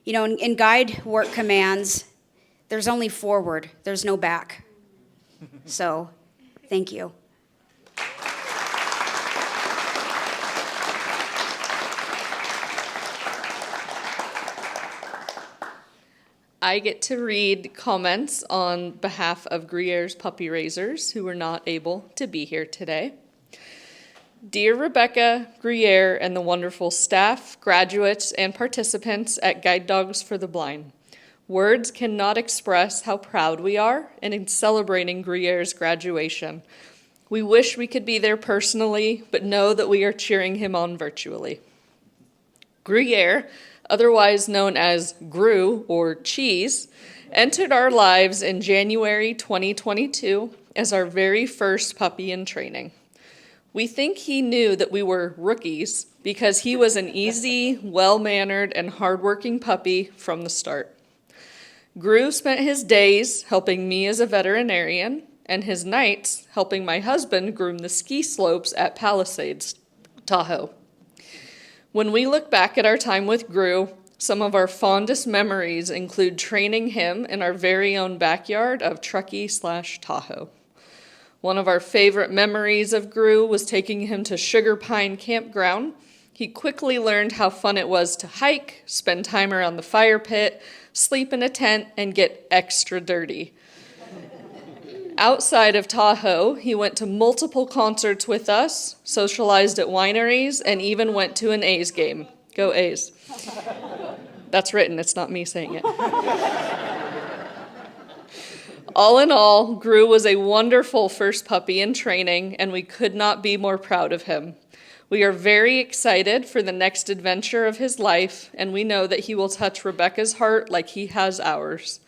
in guide work commands, there's only forward. There's no back. So, thank you. I get to read comments on behalf of Gruyère's puppy raisers who were not able to be here today. Dear Rebecca, Gruyère, and the wonderful staff, graduates, and participants at Guide Dogs for the Blind, words cannot express how proud we are in celebrating Gruyère's graduation. We wish we could be there personally, but know that we are cheering him on virtually. Gruyère, otherwise known as Gru or Cheese, entered our lives in January 2022 as our very first puppy in training. We think he knew that we were rookies because he was an easy, well-mannered, and hardworking puppy from the start. Gru spent his days helping me as a veterinarian and his nights helping my husband groom the ski slopes at Palisades, Tahoe. When we look back at our time with Gru, some of our fondest memories include training him in our very own backyard of Truckee/Tahoe. One of our favorite memories of Gru was taking him to Sugar Pine Campground. He quickly learned how fun it was to hike, spend time around the fire pit, sleep in a tent, and get extra dirty. Outside of Tahoe, he went to multiple concerts with us, socialized at wineries, and even went to an A's game. Go A's. That's written, it's not me saying it. All in all, Gru was a wonderful first puppy in training, and we could not be more proud of him. We are very excited for the next adventure of his life, and we know that he will touch Rebecca's heart like he has ours.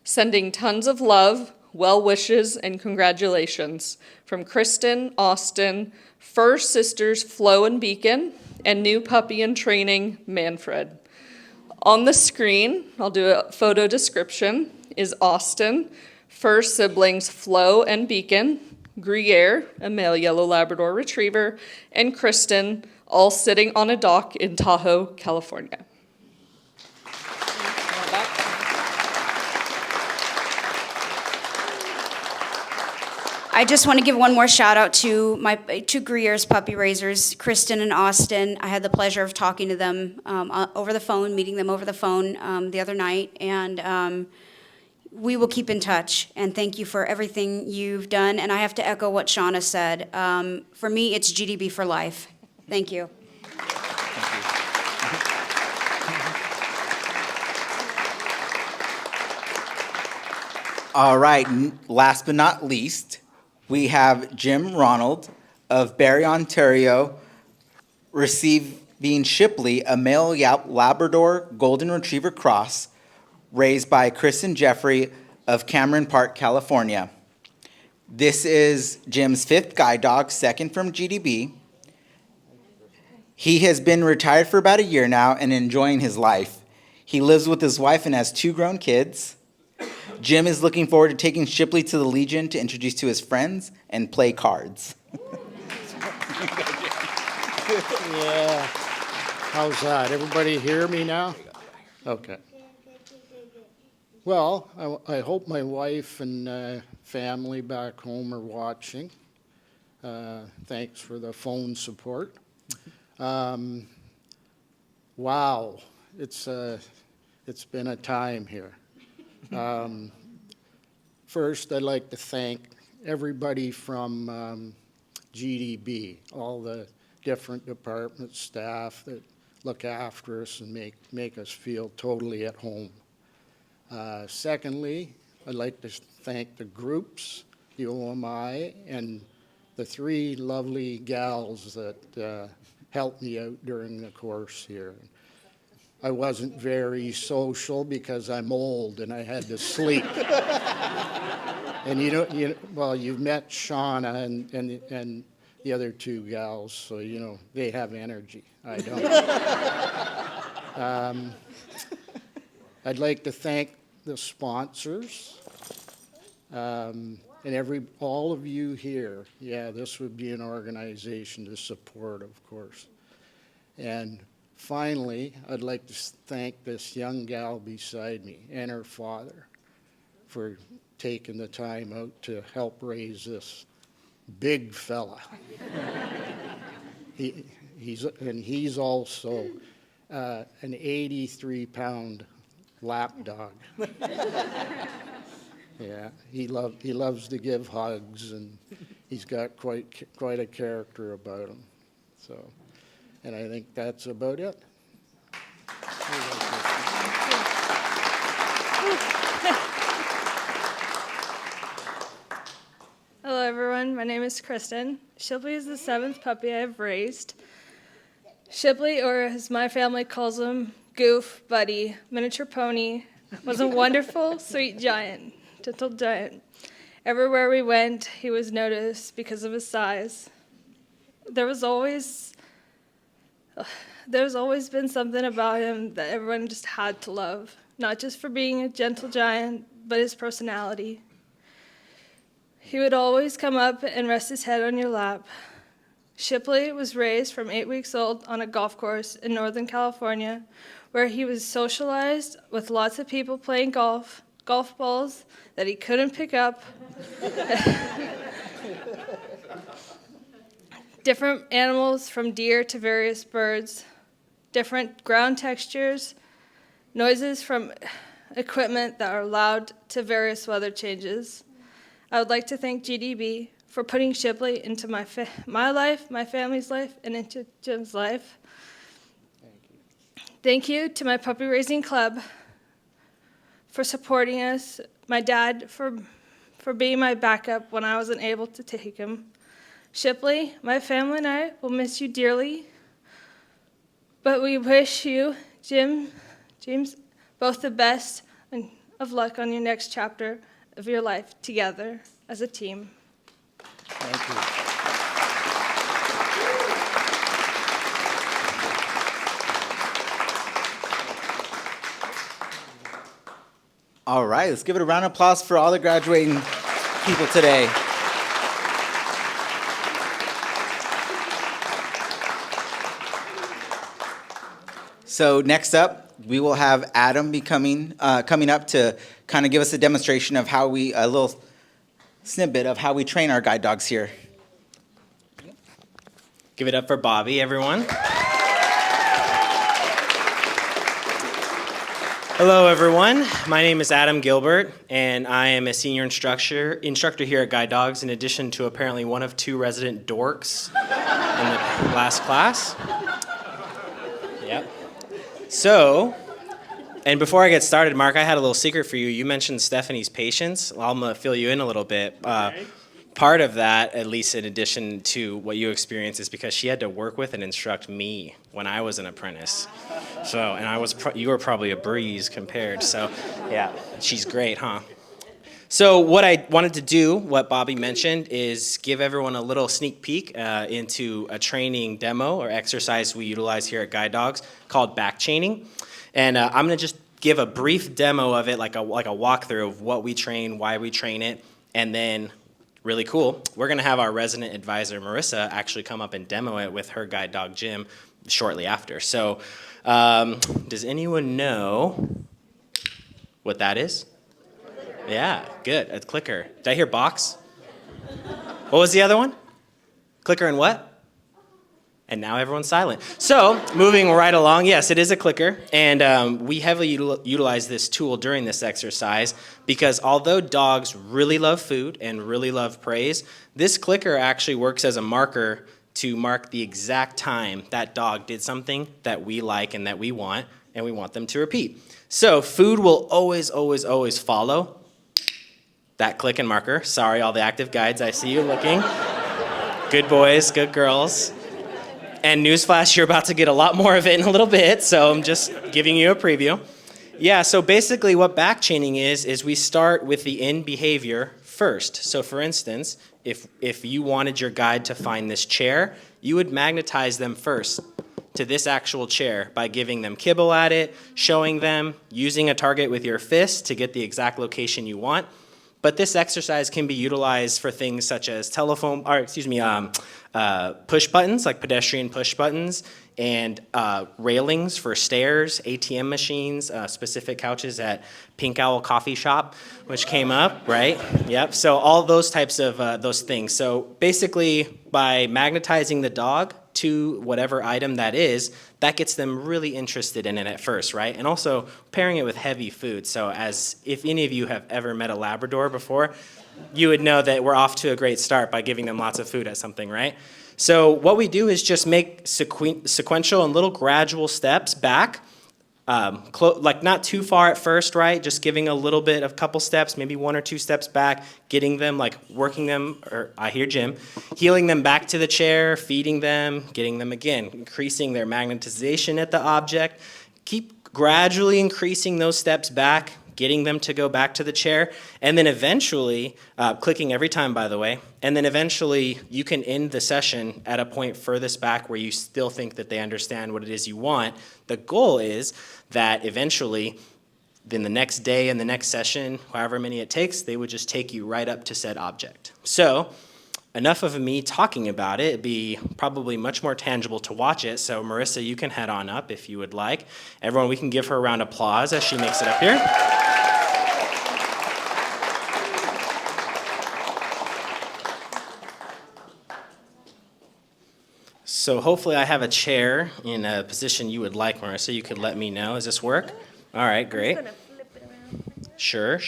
Sending tons of love, well wishes, and congratulations from Kristen, Austin, fur sisters Flo and Beacon, and new puppy in training, Manfred. On the screen, I'll do a photo description, is Austin, fur siblings Flo and Beacon, Gruyère, a male yellow Labrador retriever, and Kristen, all sitting on a dock in Tahoe, California. I just want to give one more shout out to my two Gruyère's puppy raisers, Kristen and Austin. I had the pleasure of talking to them over the phone, meeting them over the phone the other night, and we will keep in touch. And thank you for everything you've done. And I have to echo what Shauna said. For me, it's GDB for life. Thank you. All right, last but not least, we have Jim Ronald of Barrie, Ontario, receiving Shipley, a male Labrador Golden Retriever cross, raised by Kristen Jeffrey of Cameron Park, California. This is Jim's 5th guide dog, 2nd from GDB. He has been retired for about a year now and enjoying his life. He lives with his wife and has 2 grown kids. Jim is looking forward to taking Shipley to the Legion to introduce to his friends and play cards. Yeah. How's that? Everybody hear me now? Okay. Well, I hope my wife and family back home are watching. Thanks for the phone support. Wow, it's been a time here. First, I'd like to thank everybody from GDB, all the different department staff that look after us and make us feel totally at home. Secondly, I'd like to thank the groups, the OMI, and the 3 lovely gals that helped me out during the course here. I wasn't very social because I'm old and I had to sleep. And well, you've met Shauna and the other 2 gals, so they have energy. I don't. I'd like to thank the sponsors and all of you here. Yeah, this would be an organization to support, of course. And finally, I'd like to thank this young gal beside me and her father for taking the time out to help raise this big fella. He's also an 83-pound lap dog. Yeah, he loves to give hugs, and he's got quite a character about him. So, and I think that's about it. Hello everyone, my name is Kristen. Shipley is the 7th puppy I've raised. Shipley, or as my family calls him, Goof, Buddy, miniature pony, was a wonderful, sweet giant, gentle giant. Everywhere we went, he was noticed because of his size. There's always been something about him that everyone just had to love, not just for being a gentle giant, but his personality. He would always come up and rest his head on your lap. Shipley was raised from 8 weeks old on a golf course in Northern California, where he was socialized with lots of people playing golf balls that he couldn't pick up. Different animals from deer to various birds, different ground textures, noises from equipment that are loud to various weather changes. I would like to thank GDB for putting Shipley into my life, my family's life, and into Jim's life. Thank you to my puppy raising club for supporting us, my dad for being my backup when I wasn't able to take him. Shipley, my family and I will miss you dearly, but we wish you, James, both the best and of luck on your next chapter of your life together as a team. Thank you. All right, let's give it a round of applause for all the graduating people today. So next up, we will have Adam coming up to kind of give us a demonstration of a little snippet of how we train our guide dogs here. Give it up for Bobby, everyone. Hello, everyone. My name is Adam Gilbert, and I am a senior instructor here at Guide Dogs, in addition to apparently one of 2 resident dorks in the last class. Yep. So, and before I get started, Mark, I had a little secret for you. You mentioned Stephanie's patience. Well, I'm going to fill you in a little bit. Part of that, at least in addition to what you experienced, is because she had to work with and instruct me when I was an apprentice. So, and you were probably a breeze compared. So, yeah, she's great, huh? So what I wanted to do, what Bobby mentioned, is give everyone a little sneak peek into a training demo or exercise we utilize here at Guide Dogs called back chaining. And I'm going to just give a brief demo of it, like a walkthrough of what we train, why we train it, and then really cool, we're going to have our resident advisor, Marissa, actually come up and demo it with her guide dog, Jim, shortly after. So does anyone know what that is? Yeah, good. A clicker. Did I hear box? What was the other one? Clicker and what? And now everyone's silent. So moving right along, yes, it is a clicker. And we heavily utilize this tool during this exercise because although dogs really love food and really love praise, this clicker actually works as a marker to mark the exact time that dog did something that we like and that we want them to repeat. So food will always, always, always follow that click and marker. Sorry, all the active guides, I see you looking. Good boys, good girls. And newsflash, you're about to get a lot more of it in a little bit, so I'm just giving you a preview. Yeah, so basically what backchaining is we start with the end behavior first. So for instance, if you wanted your guide to find this chair, you would magnetize them first to this actual chair by giving them kibble at it, showing them, using a target with your fist to get the exact location you want. But this exercise can be utilized for things such as push buttons, like pedestrian push buttons, and railings for stairs, ATM machines, specific couches at Pink Owl Coffee Shop, which came up, right? Yep, so all those types of those things. So basically, by magnetizing the dog to whatever item that is, that gets them really interested in it at first, right? And also pairing it with heavy food. So as if any of you have ever met a Labrador before, you would know that we're off to a great start by giving them lots of food at something, right? So what we do is just make sequential and little gradual steps back, like not too far at first, right? Just giving a little bit of couple steps, maybe 1 or 2 steps back, getting them, like working them, or I hear Jim, healing them back to the chair, feeding them, getting them again, increasing their magnetization at the object. Keep gradually increasing those steps back, getting them to go back to the chair, and then eventually, clicking every time, by the way, and then eventually you can end the session at a point furthest back where you still think that they understand what it is you want. The goal is that eventually, then the next day and the next session, however many it takes, they would just take you right up to said object. So, enough of me talking about it. It'd be probably much more tangible to watch it. So Marissa, you can head on up if you would like. Everyone, we can give her a round of applause as she makes it up here. So hopefully I have a chair in a position you would like, Marissa. You could let me know. Does this work? All right, great. Sure.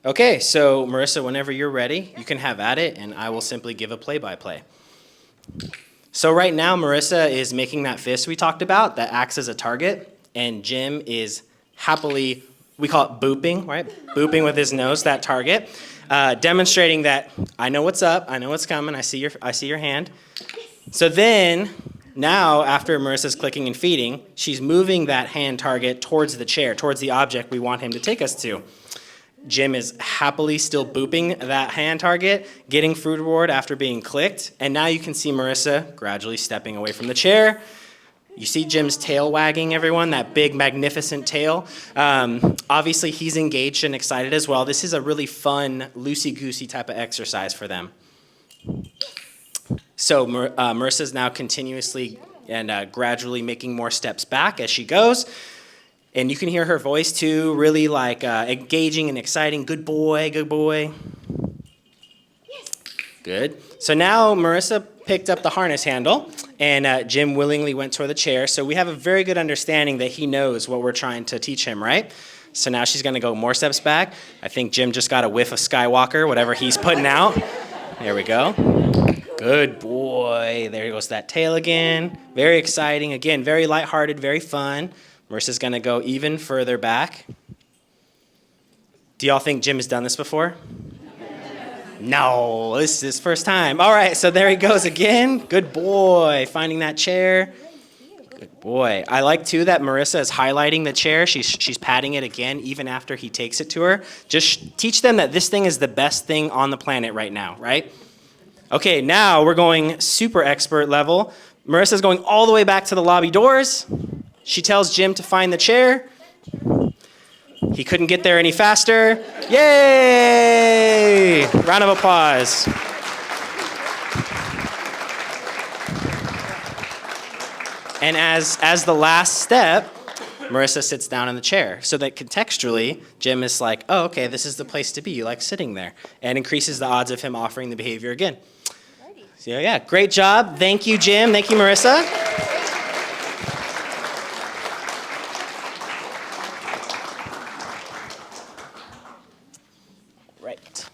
Okay, so Marissa, whenever you're ready, you can have at it, and I will simply give a play-by-play. So right now, Marissa is making that fist we talked about that acts as a target, and Jim is happily, we call it booping, right? Booping with his nose, that target, demonstrating that I know what's up, I know what's coming, I see your hand. So then, now after Marissa's clicking and feeding, she's moving that hand target towards the chair, towards the object we want him to take us to. Jim is happily still booping that hand target, getting food reward after being clicked, and now you can see Marissa gradually stepping away from the chair. You see Jim's tail wagging, everyone, that big, magnificent tail. Obviously, he's engaged and excited as well. This is a really fun, loosey-goosey type of exercise for them. So Marissa's now continuously and gradually making more steps back as she goes. And you can hear her voice too, really like engaging and exciting. Good boy, good boy. Good. So now Marissa picked up the harness handle and Jim willingly went toward the chair. So we have a very good understanding that he knows what we're trying to teach him, right? So now she's gonna go more steps back. I think Jim just got a whiff of Skywalker, whatever he's putting out. There we go. Good boy. There goes that tail again. Very exciting. Again, very lighthearted, very fun. Marissa's going to go even further back. Do y'all think Jim has done this before? No, this is his first time. All right, so there he goes again. Good boy. Finding that chair. Good boy. I like, too, that Marissa is highlighting the chair. She's patting it again, even after he takes it to her. Just teach them that this thing is the best thing on the planet right now, right? Okay, now we're going super expert level. Marissa's going all the way back to the lobby doors. She tells Jim to find the chair. He couldn't get there any faster. Yay! Round of applause. And as the last step, Marissa sits down in the chair so that contextually, Jim is like, oh, okay, this is the place to be. You like sitting there. And increases the odds of him offering the behavior again. So yeah, great job. Thank you, Jim. Thank you, Marissa. Right.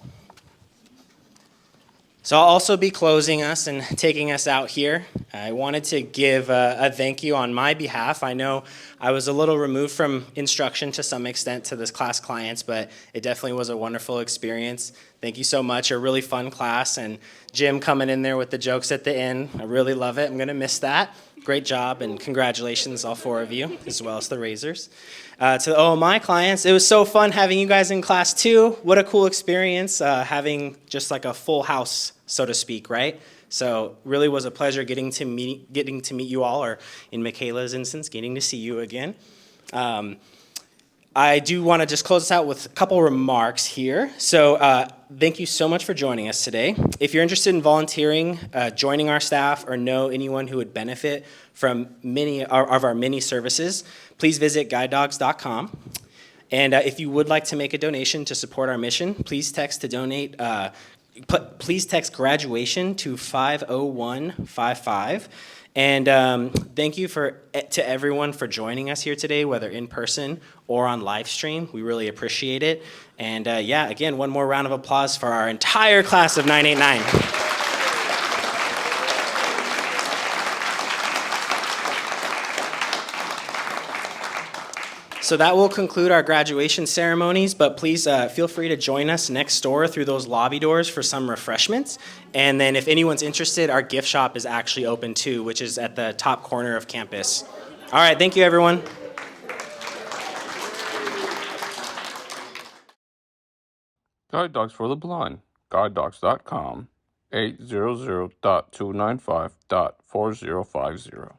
So I'll also be closing us and taking us out here. I wanted to give a thank you on my behalf. I know I was a little removed from instruction to some extent to this class clients, but it definitely was a wonderful experience. Thank you so much. A really fun class, and Jim coming in there with the jokes at the end. I really love it. I'm going to miss that. Great job, and congratulations, all four of you, as well as the Razors. To the OMI clients, it was so fun having you guys in class too. What a cool experience, having just like a full house, so to speak, right? So really was a pleasure getting to meet you all, or in Michaela's instance, getting to see you again. I do want to just close us out with a couple remarks here. So thank you so much for joining us today. If you're interested in volunteering, joining our staff, or know anyone who would benefit from many of our many services, please visit guidedogs.com. And if you would like to make a donation to support our mission, please text to donate. Please text graduation to 50155. And thank you to everyone for joining us here today, whether in person or on live stream. We really appreciate it. And yeah, again, one more round of applause for our entire class of 989. So that will conclude our graduation ceremonies, but please feel free to join us next door through those lobby doors for some refreshments. And then if anyone's interested, our gift shop is actually open too, which is at the top corner of campus. All right, thank you, everyone. Guide Dogs for the Blind, guidedogs.com, 800.295.4050.